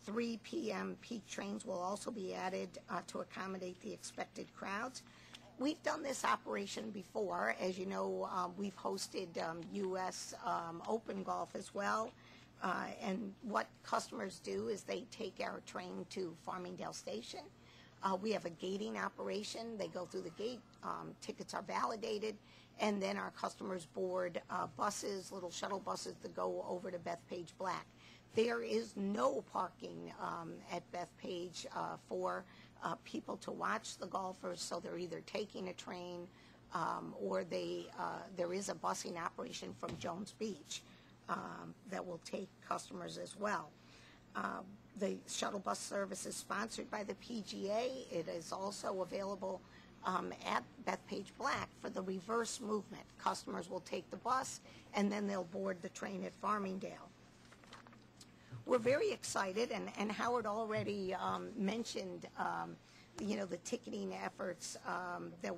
3 p.m. peak trains will also be added to accommodate the expected crowds. We've done this operation before. As you know, we've hosted U.S. Open Golf as well. And what customers do is they take our train to Farmingdale Station. We have a gating operation. They go through the gate, tickets are validated, and then our customers board buses, little shuttle buses that go over to Bethpage Black. There is no parking at Bethpage for people to watch the golfers, so they're either taking a train or there is a busing operation from Jones Beach that will take customers as well. The shuttle bus service is sponsored by the PGA. It is also available at Bethpage Black for the reverse movement. Customers will take the bus and then they'll board the train at Farmingdale. We're very excited, and Howard already mentioned the ticketing efforts that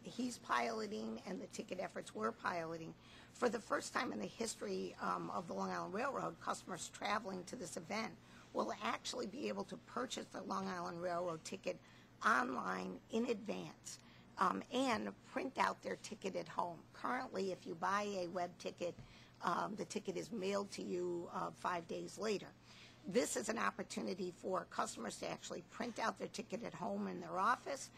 he's piloting and the ticket efforts we're piloting. For the first time in the history of the Long Island Railroad, customers traveling to this event will actually be able to purchase the Long Island Railroad ticket online in advance and print out their ticket at home. Currently, if you buy a web ticket, the ticket is mailed to you 5 days later. This is an opportunity for customers to actually print out their ticket at home in their office.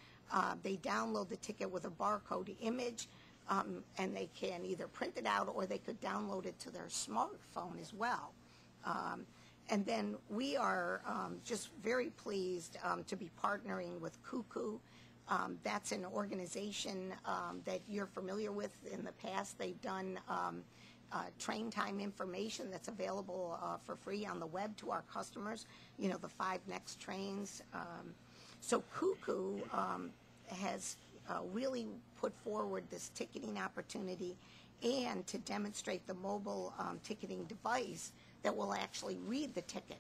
They download the ticket with a barcode image, and they can either print it out or they could download it to their smartphone as well. And then we are just very pleased to be partnering with Cuckoo. That's an organization that you're familiar with. In the past, they've done train time information that's available for free on the web to our customers, the 5 next trains. So Cuckoo has really put forward this ticketing opportunity and to demonstrate the mobile ticketing device that will actually read the ticket.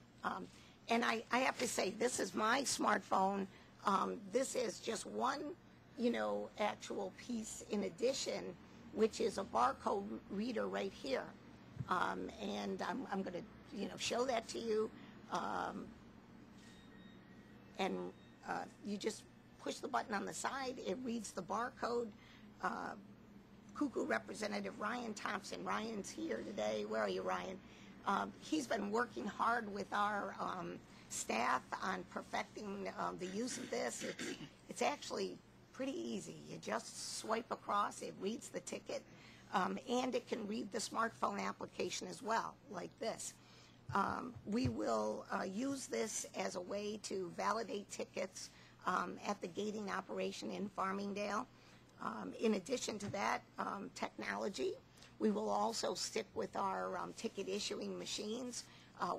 And I have to say, this is my smartphone. This is just one, actual piece in addition, which is a barcode reader right here. And I'm going to, show that to you. And you just push the button on the side. It reads the barcode. Cuckoo representative Ryan Thompson. Ryan's here today. Where are you, Ryan? He's been working hard with our staff on perfecting the use of this. It's actually pretty easy. You just swipe across, it reads the ticket, and it can read the smartphone application as well, like this. We will use this as a way to validate tickets at the gating operation in Farmingdale. In addition to that technology, we will also stick with our ticket issuing machines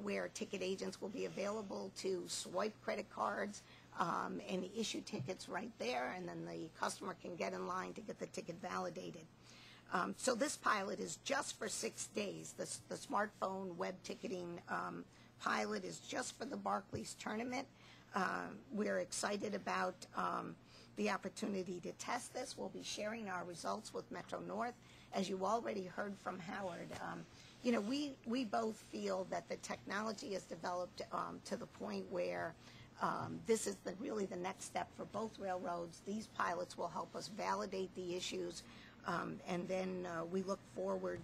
where ticket agents will be available to swipe credit cards and issue tickets right there, and then the customer can get in line to get the ticket validated. So this pilot is just for 6 days. The smartphone web ticketing pilot is just for the Barclays tournament. We're excited about the opportunity to test this. We'll be sharing our results with Metro North. As you already heard from Howard, we both feel that the technology has developed to the point where this is really the next step for both railroads. These pilots will help us validate the issues, and then we look forward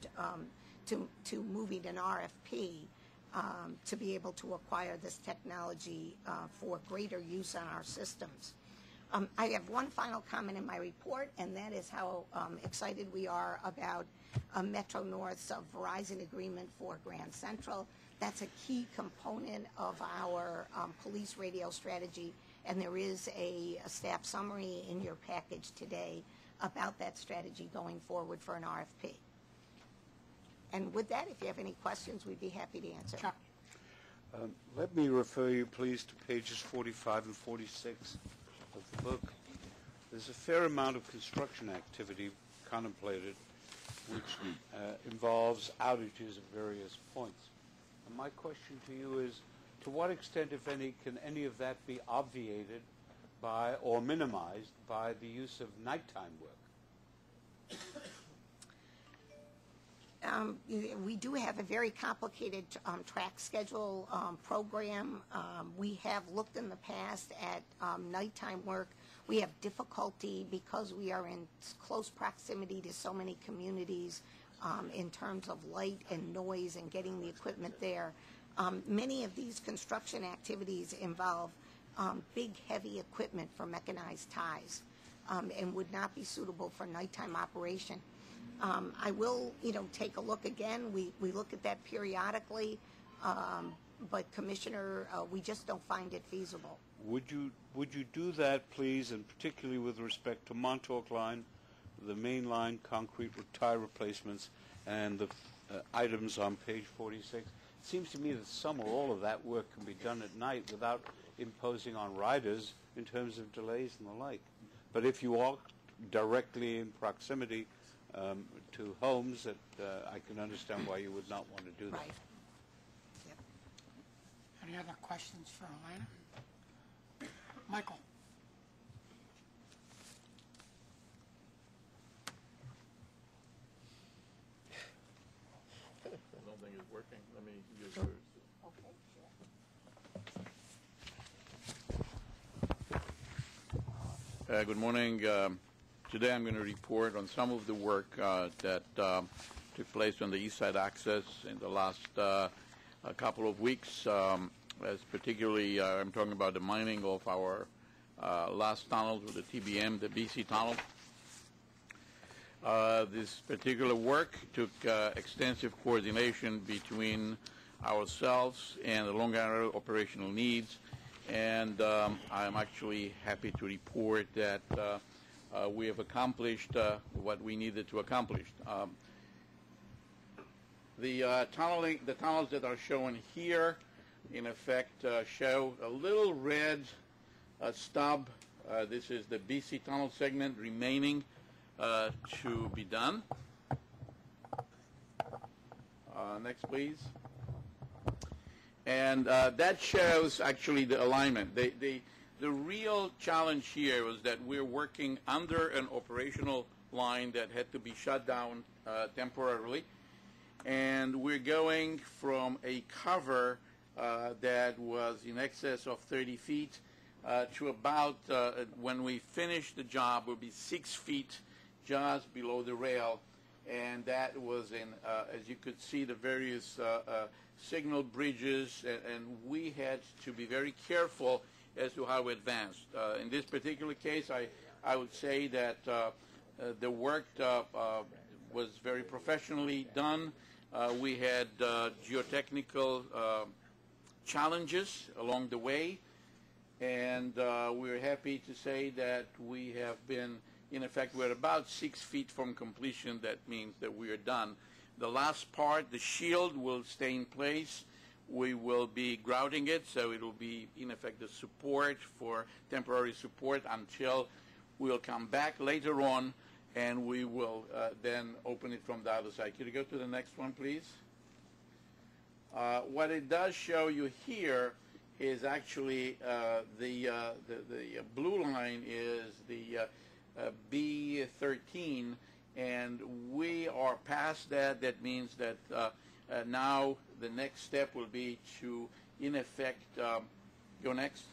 to moving an RFP to be able to acquire this technology for greater use on our systems. I have one final comment in my report, and that is how excited we are about Metro North's Verizon agreement for Grand Central. That's a key component of our police radio strategy, and there is a staff summary in your package today about that strategy going forward for an RFP. And with that, if you have any questions, we'd be happy to answer. Chuck. Let me refer you, please, to pages 45 and 46 of the book. There's a fair amount of construction activity contemplated which involves outages at various points. And my question to you is, to what extent, if any, can any of that be obviated by or minimized by the use of nighttime work? We do have a very complicated track schedule program. We have looked in the past at nighttime work. We have difficulty because we are in close proximity to so many communities in terms of light and noise and getting the equipment there. Many of these construction activities involve big, heavy equipment for mechanized ties and would not be suitable for nighttime operation. I will, take a look again. We look at that periodically, but Commissioner, we just don't find it feasible. Would you do that, please, and particularly with respect to Montauk Line, the main line, concrete tie replacements, and the items on page 46? It seems to me that some or all of that work can be done at night without imposing on riders in terms of delays and the like. But if you are directly in proximity to homes, that I can understand why you would not want to do that. Right. Yep. Any other questions for Elena? Michael. I don't think it's working. Let me use yours. Okay, Good morning. Today I'm going to report on some of the work that took place on the East Side Access in the last couple of weeks. As particularly, I'm talking about the mining of our last tunnels with the TBM, the BC tunnel. This particular work took extensive coordination between ourselves and the Long Island Railroad operational needs, and I'm actually happy to report that we have accomplished what we needed to accomplish. The tunnels that are shown here, in effect, show a little red stub. This is the BC tunnel segment remaining to be done. Next, please. And that shows actually the alignment. The real challenge here was that we're working under an operational line that had to be shut down temporarily, and we're going from a cover that was in excess of 30 feet to about, when we finish the job, will be 6 feet just below the rail, and that was in, as you could see, the various signal bridges, and we had to be very careful as to how we advanced. In this particular case, I would say that the work was very professionally done. We had geotechnical challenges along the way, and we're happy to say that we have been, in effect, we're about 6 feet from completion. That means that we are done. The last part, the shield, will stay in place. We will be grouting it, so it will be, in effect, the support for temporary support until we'll come back later on, and we will then open it from the other side. Could you go to the next one, please? What it does show you here is actually the blue line is the B13, and we are past that. That means that now the next step will be to, in effect, go next.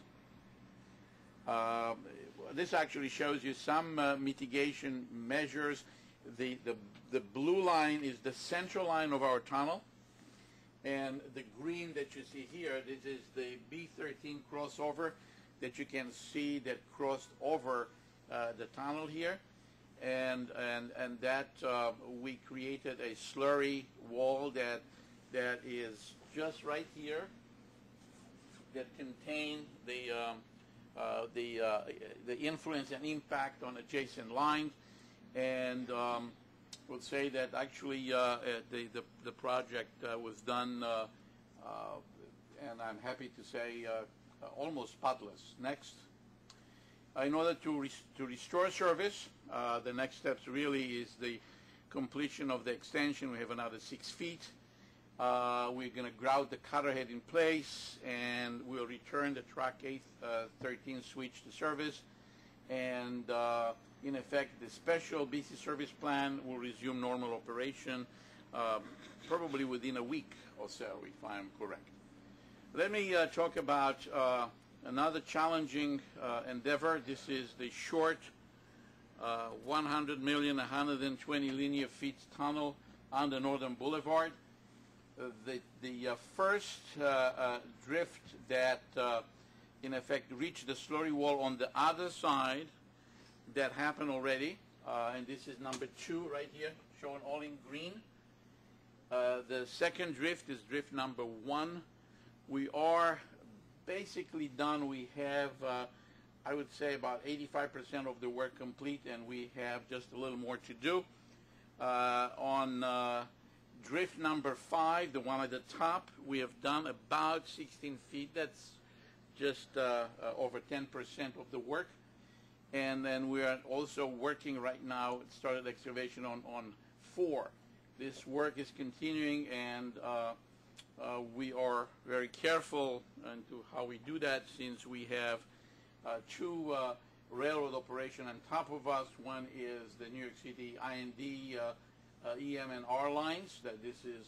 This actually shows you some mitigation measures. The blue line is the central line of our tunnel, and the green that you see here, this is the B13 crossover that you can see that crossed over the tunnel here, and that we created a slurry wall that is just right here that contain the influence and impact on adjacent lines, and we'll say that actually the project was done, and I'm happy to say almost spotless. Next. In order to restore service, the next steps really is the completion of the extension. We have another 6 feet. We're going to grout the cutter head in place, and we'll return the track 813 switch to service. And in effect, the special BC service plan will resume normal operation probably within a week or so, if I'm correct. Let me talk about another challenging endeavor. This is the short 100,120 linear feet tunnel on the Northern Boulevard. The first drift that in effect reached the slurry wall on the other side, that happened already, and this is number 2 right here, shown all in green. The second drift is drift number 1. We are basically done. We have, I would say, about 85% of the work complete, and we have just a little more to do. On drift number 5, the one at the top, we have done about 16 feet. That's just over 10% of the work. And then we are also working right now, started excavation on 4. This work is continuing, and we are very careful into how we do that, since we have 2 railroad operation on top of us. One is the New York City IND, EM and R lines, that this is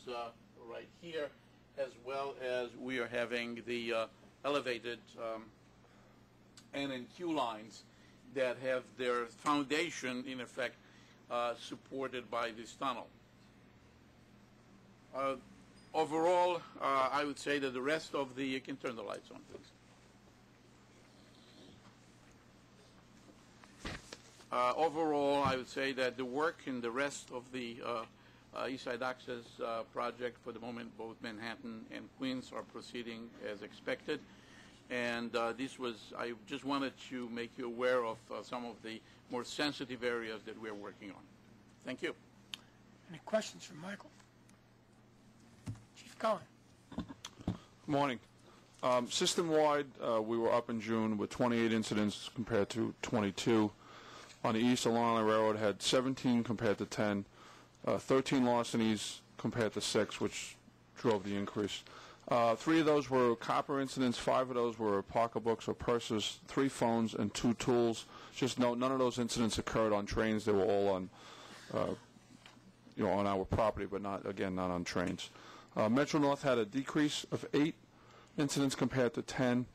right here, as well as we are having the elevated N and Q lines that have their foundation, in effect, supported by this tunnel. Overall, I would say that the rest of the, you can turn the lights on, please. Overall, I would say that the work in the rest of the East Side Access project, for the moment, both Manhattan and Queens are proceeding as expected. And this was, I just wanted to make you aware of some of the more sensitive areas that we're working on. Thank you. Any questions from Michael? Chief Cohen. Good morning. System-wide, we were up in June with 28 incidents compared to 22. On the east, the Long Island Railroad had 17 compared to 10, 13 larcenies compared to 6, which drove the increase. 3 of those were copper incidents, 5 of those were pocketbooks or purses, 3 phones, and 2 tools. Just note, none of those incidents occurred on trains. They were all on, on our property, but not on trains. Metro North had a decrease of 8 incidents compared to 10.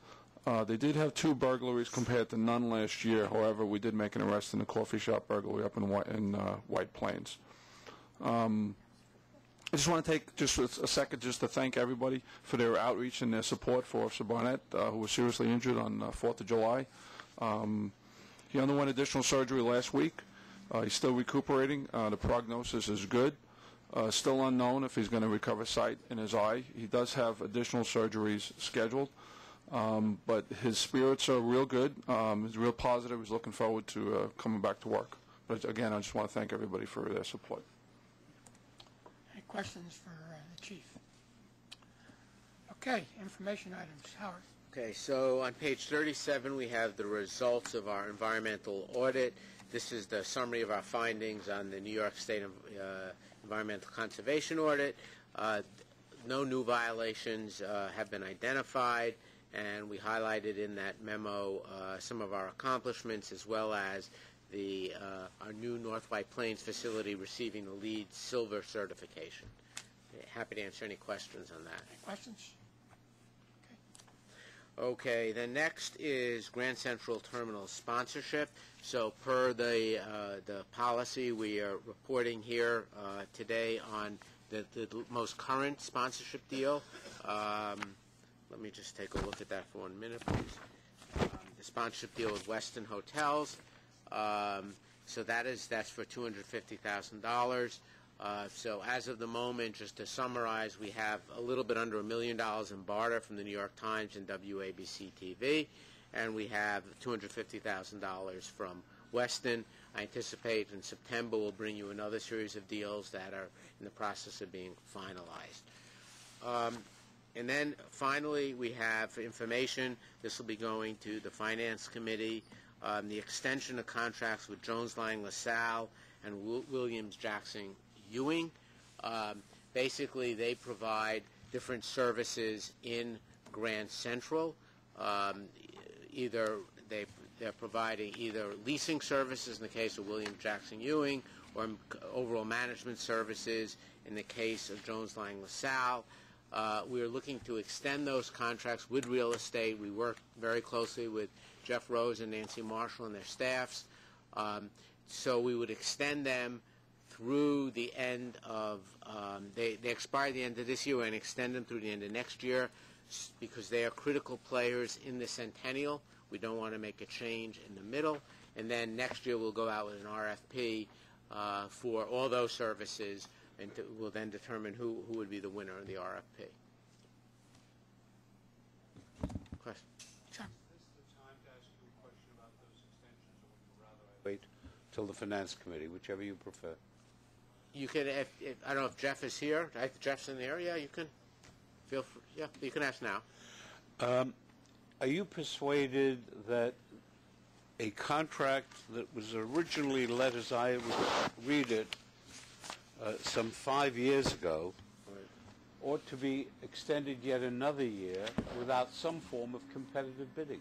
They did have 2 burglaries compared to none last year. However, we did make an arrest in a coffee shop burglary up in White Plains. I just want to take just a second just to thank everybody for their outreach and their support for Officer Barnett, who was seriously injured on 4th of July. He underwent additional surgery last week. He's still recuperating. The prognosis is good. Still unknown if he's going to recover sight in his eye. He does have additional surgeries scheduled, but his spirits are real good. He's real positive. He's looking forward to coming back to work. But again, I just want to thank everybody for their support. Any questions for the chief? Okay, information items. Howard. Okay, so on page 37 we have the results of our environmental audit. This is the summary of our findings on the New York State Environmental Conservation Audit. No new violations have been identified, and we highlighted in that memo some of our accomplishments, as well as our new North White Plains facility receiving the LEED Silver certification. Happy to answer any questions on that. Any questions? Okay, then next is Grand Central Terminal sponsorship. So per the policy, we are reporting here today on the most current sponsorship deal. Let me just take a look at that for 1 minute, please. The sponsorship deal with Westin Hotels. So that's for $250,000. So as of the moment, just to summarize, we have a little bit under $1 million in barter from the New York Times and WABC TV, and we have $250,000 from Westin. I anticipate in September we'll bring you another series of deals that are in the process of being finalized. And then finally, we have information. This will be going to the Finance Committee. The extension of contracts with Jones Lang LaSalle and Williams Jackson Ewing. Basically, they provide different services in Grand Central. They're providing either leasing services in the case of Williams Jackson Ewing, or overall management services in the case of Jones Lang LaSalle. We are looking to extend those contracts with real estate. We work very closely with Jeff Rose and Nancy Marshall and their staffs. So we would extend them through the end of, they expire at the end of this year and extend them through the end of next year because they are critical players in the centennial. We don't want to make a change in the middle. And then next year we'll go out with an RFP for all those services, and we'll then determine who would be the winner of the RFP. Question? Sure. Is this the time to ask you a question about those extensions, or would you rather I wait till the Finance Committee, whichever you prefer? You can, if I don't know if Jeff is here. I think Jeff's in the area. You can feel free. Yeah, you can ask now. Are you persuaded that a contract that was originally let, as I would read it, some 5 years ago, ought to be extended yet another year without some form of competitive bidding?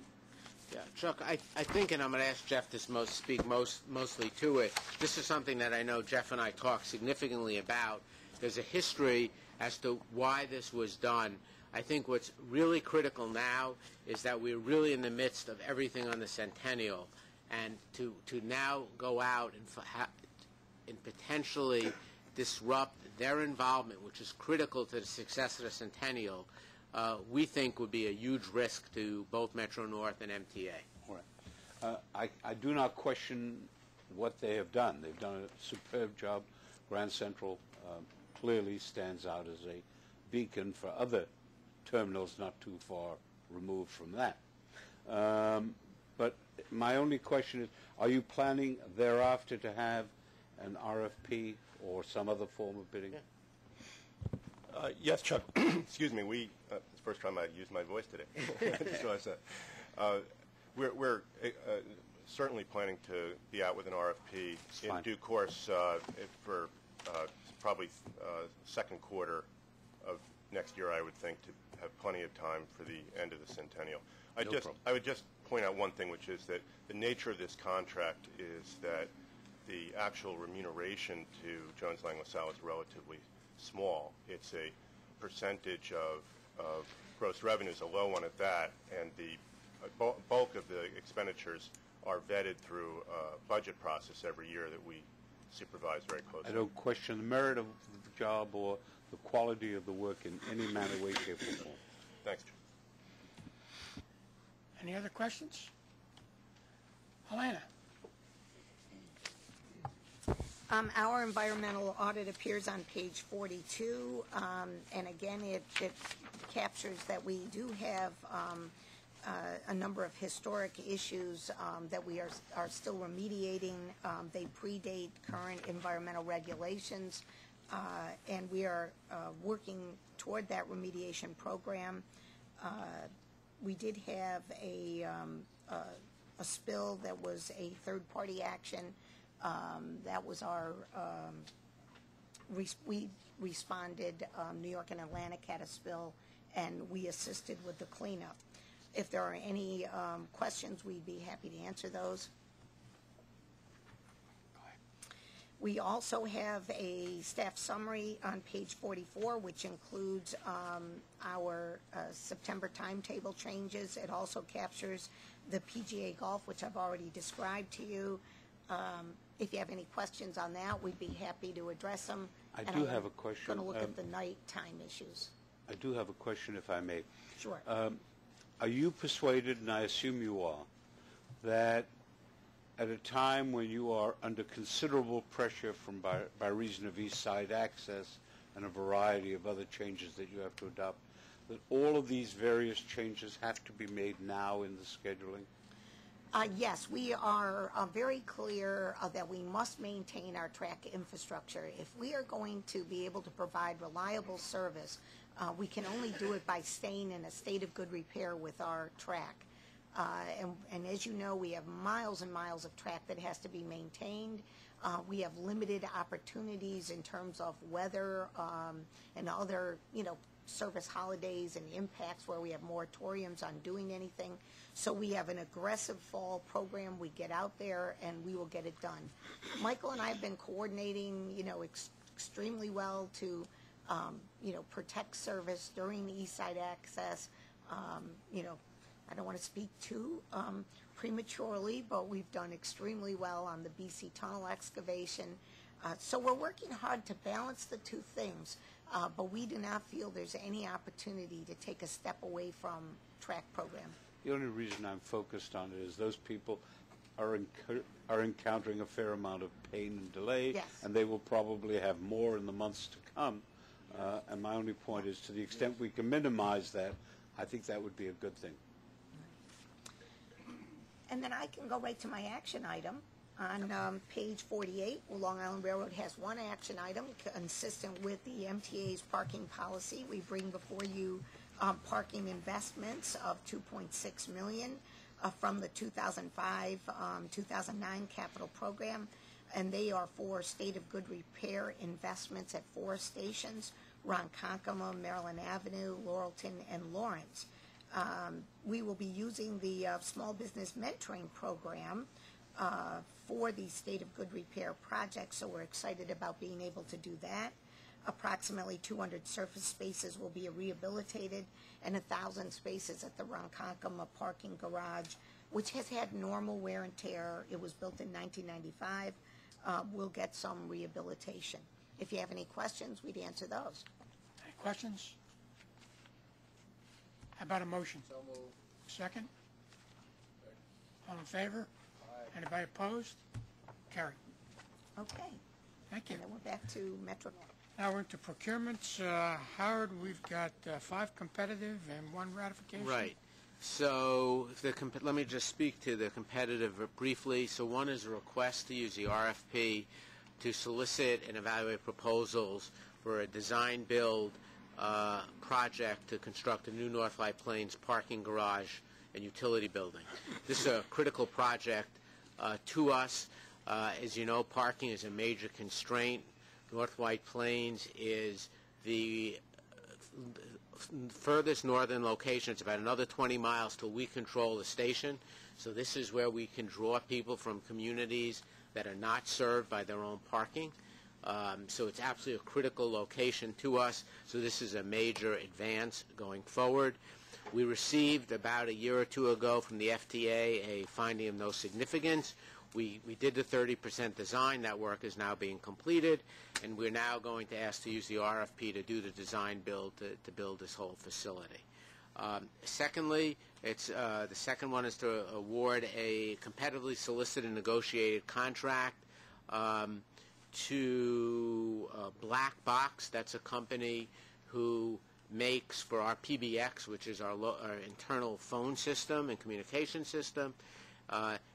Yeah, Chuck, I think, and I'm going to ask Jeff to speak mostly to it. This is something that I know Jeff and I talked significantly about. There's a history as to why this was done. I think what's really critical now is that we're really in the midst of everything on the centennial, and to now go out and potentially disrupt their involvement, which is critical to the success of the centennial, we think would be a huge risk to both Metro North and MTA. All right. I do not question what they have done. They've done a superb job. Grand Central clearly stands out as a beacon for other terminals not too far removed from that. But my only question is, are you planning thereafter to have an RFP or some other form of bidding? Yeah. Yes, Chuck. Excuse me. It's the first time I've used my voice today. So I said, we're certainly planning to be out with an RFP in due course for probably second quarter of next year, I would think, to have plenty of time for the end of the centennial. I would just point out one thing, which is that the nature of this contract is that the actual remuneration to Jones Lang LaSalle is relatively small. It's a percentage of gross revenues, a low one at that, and the bulk of the expenditures are vetted through a budget process every year that we supervise very closely. I don't question the merit of the job or the quality of the work in any manner, way, shape, or form. Thanks. Any other questions? Helena. Our environmental audit appears on page 42, and again, it captures that we do have a number of historic issues that we are still remediating. They predate current environmental regulations, and we are working toward that remediation program. We did have a spill that was a third-party action. That was our, we responded, New York and Atlantic had a spill, and we assisted with the cleanup. If there are any questions, we'd be happy to answer those. We also have a staff summary on page 44, which includes our September timetable changes. It also captures the PGA Golf, which I've already described to you. If you have any questions on that, we'd be happy to address them. I do have a question. I'm going to look at the nighttime issues. I do have a question, if I may. Sure. Are you persuaded, and I assume you are, that at a time when you are under considerable pressure by reason of East Side access and a variety of other changes that you have to adopt, that all of these various changes have to be made now in the scheduling? Yes, we are very clear that we must maintain our track infrastructure. If we are going to be able to provide reliable service, we can only do it by staying in a state of good repair with our track. And as you know, we have miles and miles of track that has to be maintained. We have limited opportunities in terms of weather and other, service holidays and impacts where we have moratoriums on doing anything. So we have an aggressive fall program. We get out there and we will get it done. Michael and I have been coordinating, extremely well to, protect service during the East Side access. I don't want to speak too prematurely, but we've done extremely well on the BC tunnel excavation. So we're working hard to balance the two things, but we do not feel there's any opportunity to take a step away from track program. The only reason I'm focused on it is those people are encountering a fair amount of pain and delay, Yes. and they will probably have more in the months to come. And my only point is, to the extent we can minimize that, I think that would be a good thing. And then I can go right to my action item. On page 48, Long Island Railroad has one action item consistent with the MTA's parking policy. We bring before you parking investments of $2.6 million from the 2005-2009 capital program, and they are for state of good repair investments at 4 stations: Ronkonkoma, Maryland Avenue, Laurelton, and Lawrence. We will be using the small business mentoring program for the state of good repair projects, so we're excited about being able to do that. Approximately 200 surface spaces will be rehabilitated, and 1,000 spaces at the Ronkonkoma parking garage, which has had normal wear and tear. It was built in 1995. Will get some rehabilitation. If you have any questions, we'd answer those. Any questions? How about a motion? So moved. Second? All in favor? Anybody opposed? Carried. Okay. Thank you. And then we're back to Metro North. Now we're into procurements. Howard, we've got 5 competitive and 1 ratification. Right. So let me just speak to the competitive briefly. So one is a request to use the RFP to solicit and evaluate proposals for a design-build project to construct a new North White Plains parking garage and utility building. This is a critical project to us. As you know, parking is a major constraint. North White Plains is the furthest northern location. It's about another 20 miles till we control the station. So this is where we can draw people from communities that are not served by their own parking. So it's absolutely a critical location to us. So this is a major advance going forward. We received about a year or two ago from the FTA a finding of no significance. We did the 30% design. That work is now being completed, and we're now going to ask to use the RFP to do the design build to build this whole facility. Secondly, the second one is to award a competitively solicited and negotiated contract to Black Box. That's a company who makes for our PBX, which is our internal phone system and communication system.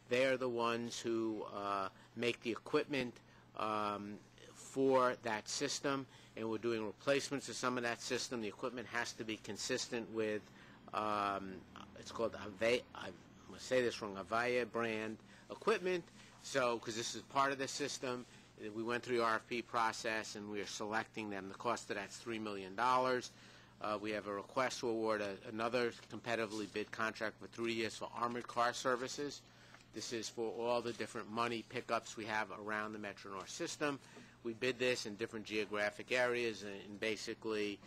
They are the ones who make the equipment for that system, and we're doing replacements of some of that system. The equipment has to be consistent with, it's called Avaya, I'm going to say this wrong, Avaya brand equipment. So, because this is part of the system, we went through the RFP process, and we are selecting them. The cost of that's $3 million. We have a request to award another competitively bid contract for 3 years for armored car services. This is for all the different money pickups we have around the Metro North system. We bid this in different geographic areas and basically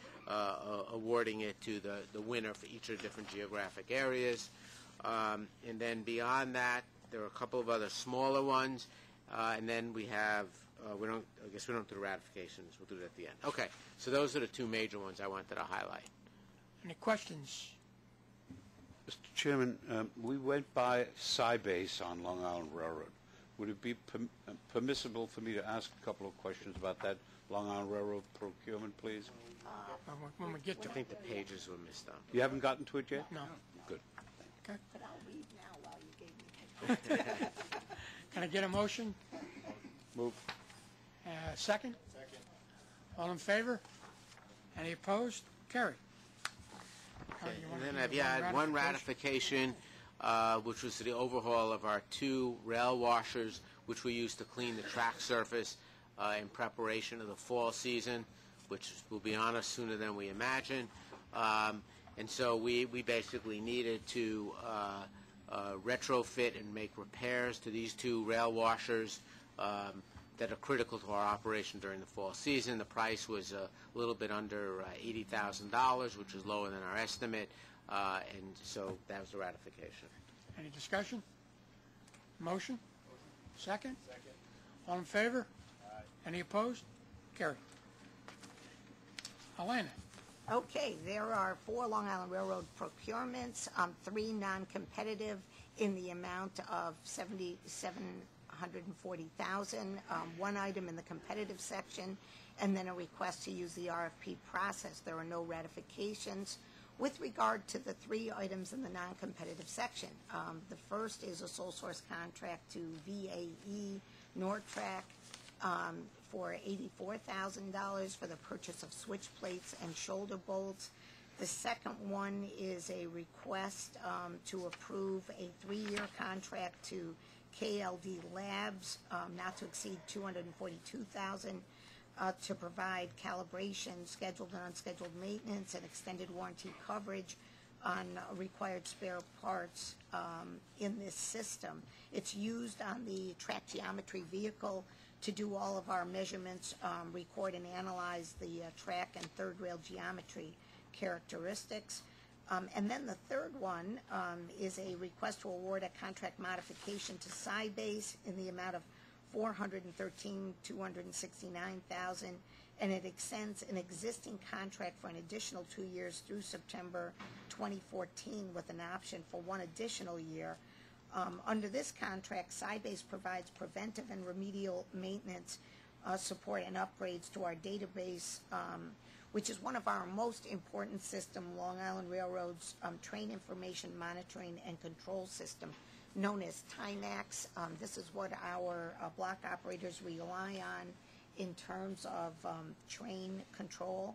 awarding it to the winner for each of the different geographic areas. And then beyond that, there are a couple of other smaller ones. And then we have, I guess we don't do the ratifications. We'll do it at the end. Okay, so those are the 2 major ones I wanted to highlight. Any questions? Mr. Chairman, we went by Sybase on Long Island Railroad. Would it be permissible for me to ask a couple of questions about that Long Island Railroad procurement, please? When we get to I think the pages were missed up. You haven't gotten to it yet? No. Good. Okay. But I'll read now while you gave me papers. Can I get a motion? Move. Second? Second. All in favor? Any opposed? Carried. And then I had one ratification, which was the overhaul of our 2 rail washers, which we use to clean the track surface in preparation of the fall season, which will be on us sooner than we imagine. And so we basically needed to retrofit and make repairs to these 2 rail washers that are critical to our operation during the fall season. The price was a little bit under $80,000, which is lower than our estimate, and so that was the ratification. Any discussion? Motion? Second? Second. All in favor? Any opposed? Carried. Helena. Okay, there are 4 Long Island Railroad procurements, 3 non-competitive in the amount of $740,000, 1 item in the competitive section, and then a request to use the RFP process. There are no ratifications. With regard to the 3 items in the non-competitive section, the first is a sole source contract to VAE Nortrack for $84,000 for the purchase of switch plates and shoulder bolts. The second one is a request to approve a 3-year contract to KLD Labs, not to exceed $242,000, to provide calibration, scheduled and unscheduled maintenance, and extended warranty coverage on required spare parts in this system. It's used on the track geometry vehicle to do all of our measurements, record and analyze the track and third rail geometry characteristics. And then the third one is a request to award a contract modification to SciBase in the amount of $413,269,000, and it extends an existing contract for an additional 2 years through September 2014 with an option for 1 additional year. Under this contract, SciBase provides preventive and remedial maintenance support and upgrades to our database, which is one of our most important system, Long Island Railroad's train information monitoring and control system, known as TIMAX. This is what our block operators rely on in terms of train control.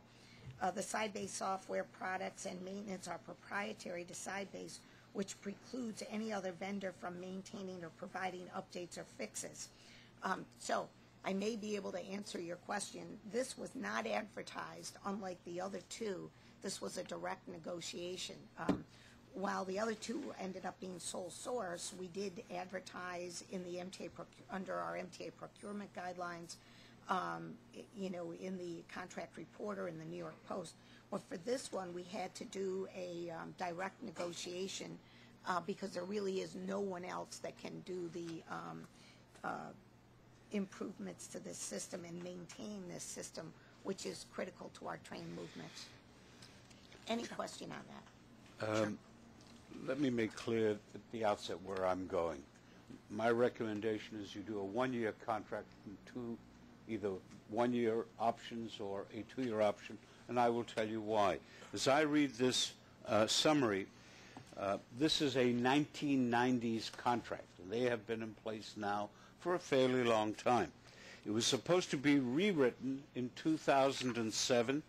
The SciBase software products and maintenance are proprietary to SciBase, which precludes any other vendor from maintaining or providing updates or fixes. So I may be able to answer your question. This was not advertised, unlike the other 2. This was a direct negotiation. While the other 2 ended up being sole source, we did advertise in the under our MTA procurement guidelines, in the contract reporter in the New York Post. But for this one, we had to do a direct negotiation because there really is no one else that can do the improvements to this system and maintain this system, which is critical to our train movements. Any question on that? Sure. Let me make clear at the outset where I'm going. My recommendation is you do a 1-year contract and 2 either 1-year options or a 2-year option, and I will tell you why. As I read this summary, this is a 1990s contract, and they have been in place now for a fairly long time. It was supposed to be rewritten in 2007.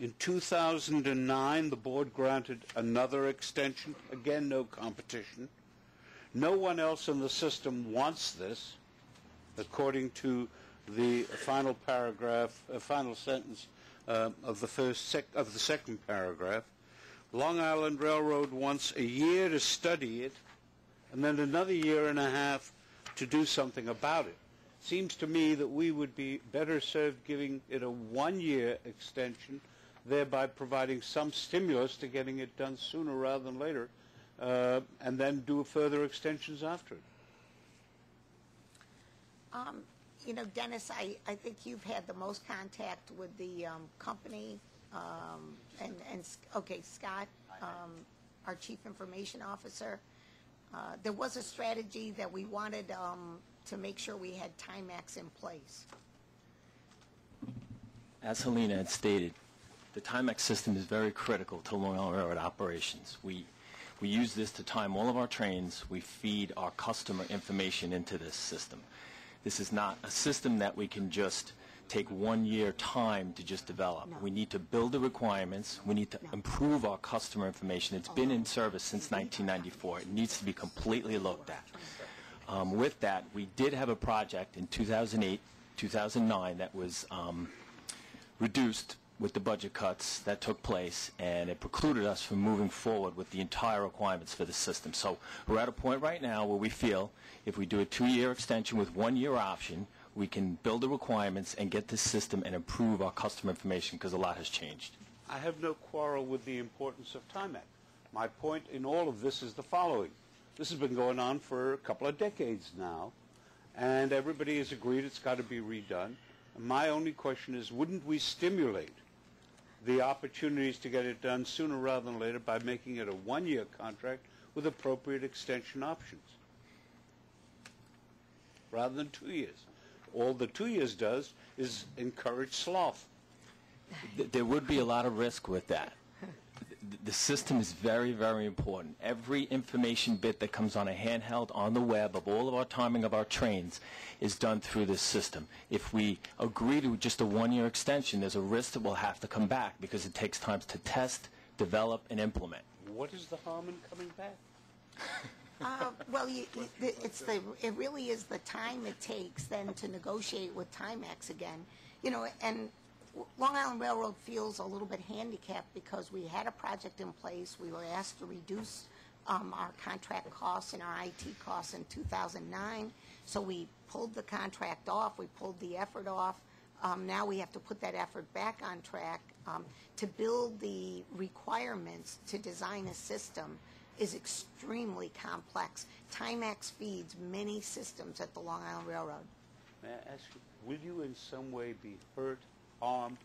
In 2009, the board granted another extension. Again, no competition. No one else in the system wants this, according to the final paragraph, final sentence of the second paragraph. Long Island Railroad wants a year to study it, and then another year and a half to do something about it. Seems to me that we would be better served giving it a 1-year extension, thereby providing some stimulus to getting it done sooner rather than later, and then do further extensions after it. Dennis, I think you've had the most contact with the company, Scott, our Chief Information Officer. There was a strategy that we wanted to make sure we had TIMAX in place. As Helena had stated, the TIMAX system is very critical to Long Island Railroad operations. We use this to time all of our trains. We feed our customer information into this system. This is not a system that we can just take 1 year time to just develop. No. We need to build the requirements. We need to improve our customer information. It's been in service since 1994. It needs to be completely looked at. With that, we did have a project in 2008, 2009 that was reduced with the budget cuts that took place, and it precluded us from moving forward with the entire requirements for the system. So we're at a point right now where we feel if we do a 2-year extension with 1-year option, we can build the requirements and get this system and improve our customer information because a lot has changed. I have no quarrel with the importance of TIMAX. My point in all of this is the following. This has been going on for a couple of decades now, and everybody has agreed it's got to be redone. My only question is, wouldn't we stimulate the opportunities to get it done sooner rather than later by making it a one-year contract with appropriate extension options, rather than 2 years? All the 2 years does is encourage sloth. There would be a lot of risk with that. The system is very, very important. Every information bit that comes on a handheld, on the web, of all of our timing of our trains is done through this system. If we agree to just a one-year extension, there's a risk that we'll have to come back because it takes time to test, develop, and implement. What is the harm in coming back? Well, it really is the time it takes then to negotiate with Timex again. You know, and Long Island Railroad feels a little bit handicapped because we had a project in place. We were asked to reduce our contract costs and our IT costs in 2009. So we pulled the contract off. We pulled the effort off. Now we have to put that effort back on track. To build the requirements to design a system is extremely complex. Timex feeds many systems at the Long Island Railroad. May I ask you, will you in some way be hurt, harmed,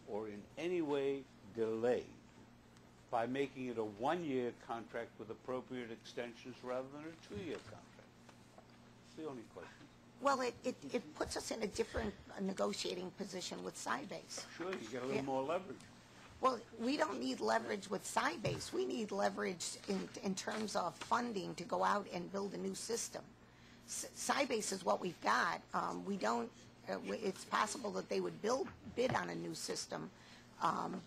or in any way delayed by making it a one-year contract with appropriate extensions rather than a two-year contract? That's the only question. Well, it puts us in a different negotiating position with Sybase. Sure, you get a little more leverage. Well, we don't need leverage with Sybase. We need leverage in terms of funding to go out and build a new system. Sybase is what we've got. We don't. It's possible that they would bid on a new system,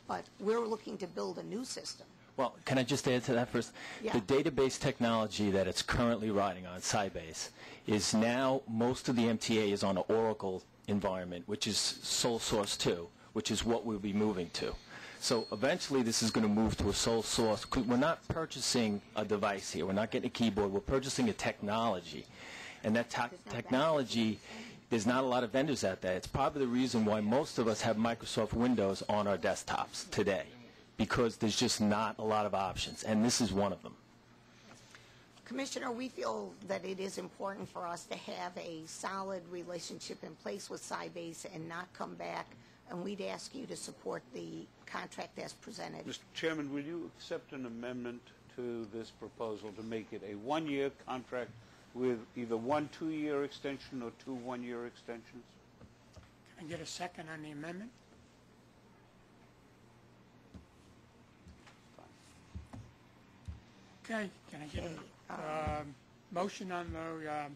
but we're looking to build a new system. Well, can I just add to that first? Yeah. The database technology that it's currently riding on, Sybase, is now, most of the MTA is on an Oracle environment, which is sole source 2, which is what we'll be moving to. So eventually this is going to move to a sole source. We're not purchasing a device here. We're not getting a keyboard. We're purchasing a technology. And that technology, there's not a lot of vendors out there. It's probably the reason why most of us have Microsoft Windows on our desktops today, because there's just not a lot of options, and this is one of them. Commissioner, we feel that it is important for us to have a solid relationship in place with Sybase and not come back, and we'd ask you to support the contract as presented. Mr. Chairman, will you accept an amendment to this proposal to make it a one-year contract with either one two-year extension or two one-year extensions? Can I get a second on the amendment? Okay, can I get a motion on the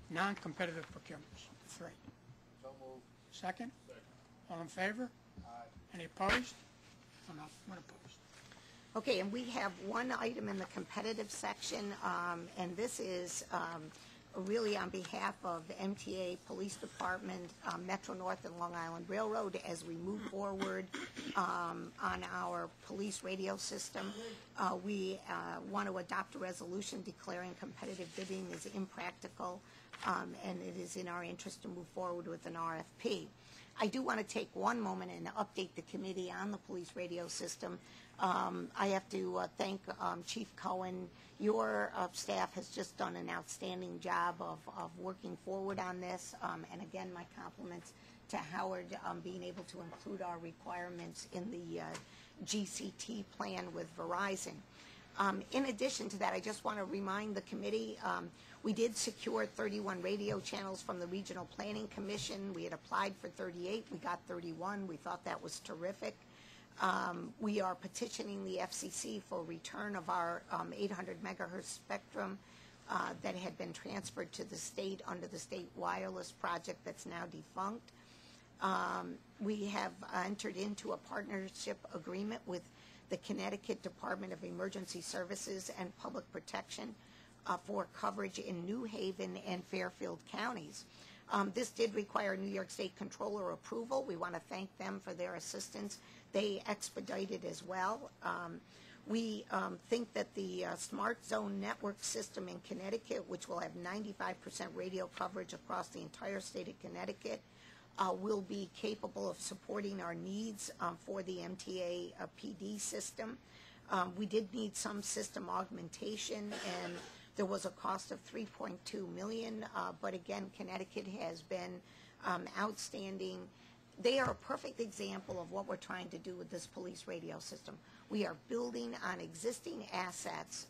non-competitive procurements? 3. So moved. Second? Second. All in favor? Aye. Any opposed? One opposed. Okay, and we have one item in the competitive section, and this is really on behalf of the MTA Police Department, Metro North and Long Island Railroad as we move forward on our police radio system. We want to adopt a resolution declaring competitive bidding is impractical, and it is in our interest to move forward with an RFP. I do want to take one moment and update the committee on the police radio system. I have to thank Chief Cohen. Your staff has just done an outstanding job of working forward on this. And again, my compliments to Howard being able to include our requirements in the GCT plan with Verizon. In addition to that, I just want to remind the committee, we did secure 31 radio channels from the Regional Planning Commission. We had applied for 38. We got 31. We thought that was terrific. We are petitioning the FCC for return of our 800 megahertz spectrum that had been transferred to the state under the state wireless project that's now defunct. We have entered into a partnership agreement with the Connecticut Department of Emergency Services and Public Protection for coverage in New Haven and Fairfield counties. This did require New York State Controller approval. We want to thank them for their assistance. They expedited as well. We think that the Smart Zone Network system in Connecticut, which will have 95% radio coverage across the entire state of Connecticut, will be capable of supporting our needs for the MTA PD system. We did need some system augmentation, and There was a cost of $3.2 million, but again, Connecticut has been outstanding. They are a perfect example of what we're trying to do with this police radio system. We are building on existing assets,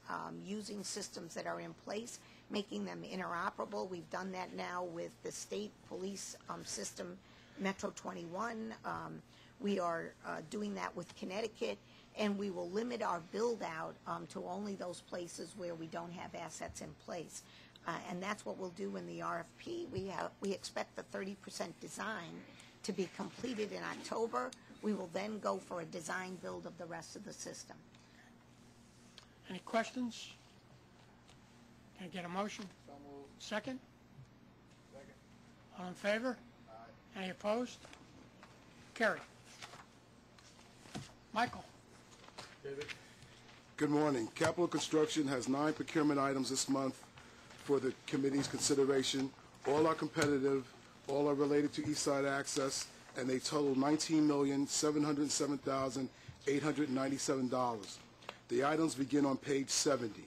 using systems that are in place, making them interoperable. We've done that now with the state police system, Metro 21. We are doing that with Connecticut, and we will limit our build-out to only those places where we don't have assets in place. And that's what we'll do in the RFP. We expect the 30% design to be completed in October. We will then go for a design build of the rest of the system. Any questions? Can I get a motion? So moved. Second? Second. All in favor? Aye. Any opposed? Carried. Michael. David. Good morning. Capital Construction has 9 procurement items this month for the committee's consideration. All are competitive. All are related to East Side Access, and they total $19,707,897. The items begin on page 70.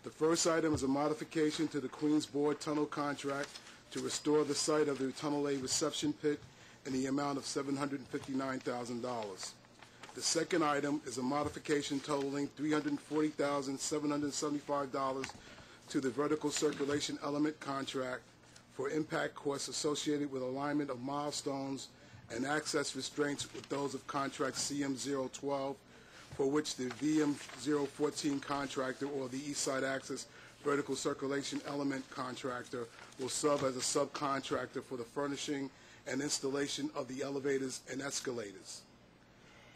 The first item is a modification to the Queens Board tunnel contract to restore the site of the Tunnel A reception pit in the amount of $759,000. The second item is a modification totaling $340,775 to the vertical circulation element contract for impact costs associated with alignment of milestones and access restraints with those of contract CM012, for which the VM014 contractor or the East Side Access vertical circulation element contractor will serve as a subcontractor for the furnishing and installation of the elevators and escalators.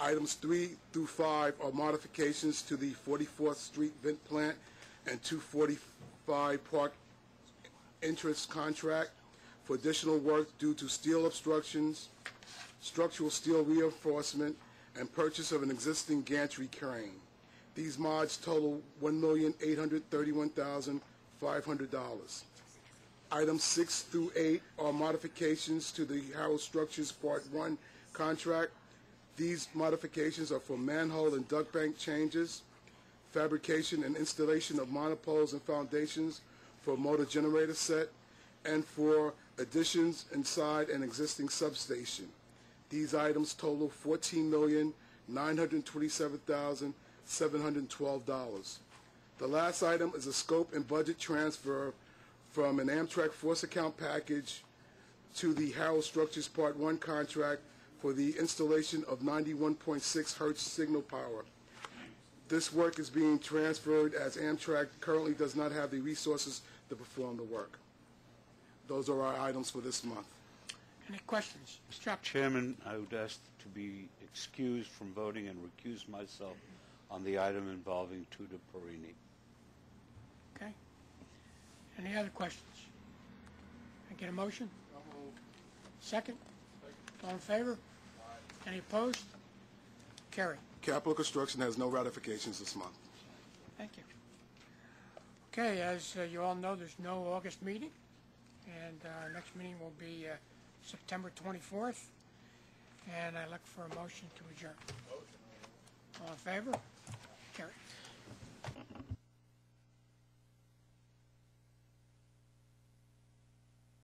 Items 3 through 5 are modifications to the 44th Street vent plant and 245 Park entrance contract for additional work due to steel obstructions, structural steel reinforcement, and purchase of an existing gantry crane. These mods total $1,831,500. Items 6 through 8 are modifications to the Harold Structures Part 1 contract. These modifications are for manhole and duct bank changes, fabrication and installation of monopoles and foundations for a motor generator set, and for additions inside an existing substation. These items total $14,927,712. The last item is a scope and budget transfer from an Amtrak force account package to the Harold Structures Part 1 contract for the installation of 91.6 hertz signal power. This work is being transferred as Amtrak currently does not have the resources to perform the work. Those are our items for this month. Any questions? Mr. Chairman, I would ask to be excused from voting and recuse myself on the item involving Tudor Perini. Okay. Any other questions? Can I get a motion? Second? All in favor? Any opposed? Carried. Capital Construction has no ratifications this month. Thank you. Okay, as you all know, there's no August meeting, and our next meeting will be September 24th, and I look for a motion to adjourn. All in favor? Carried.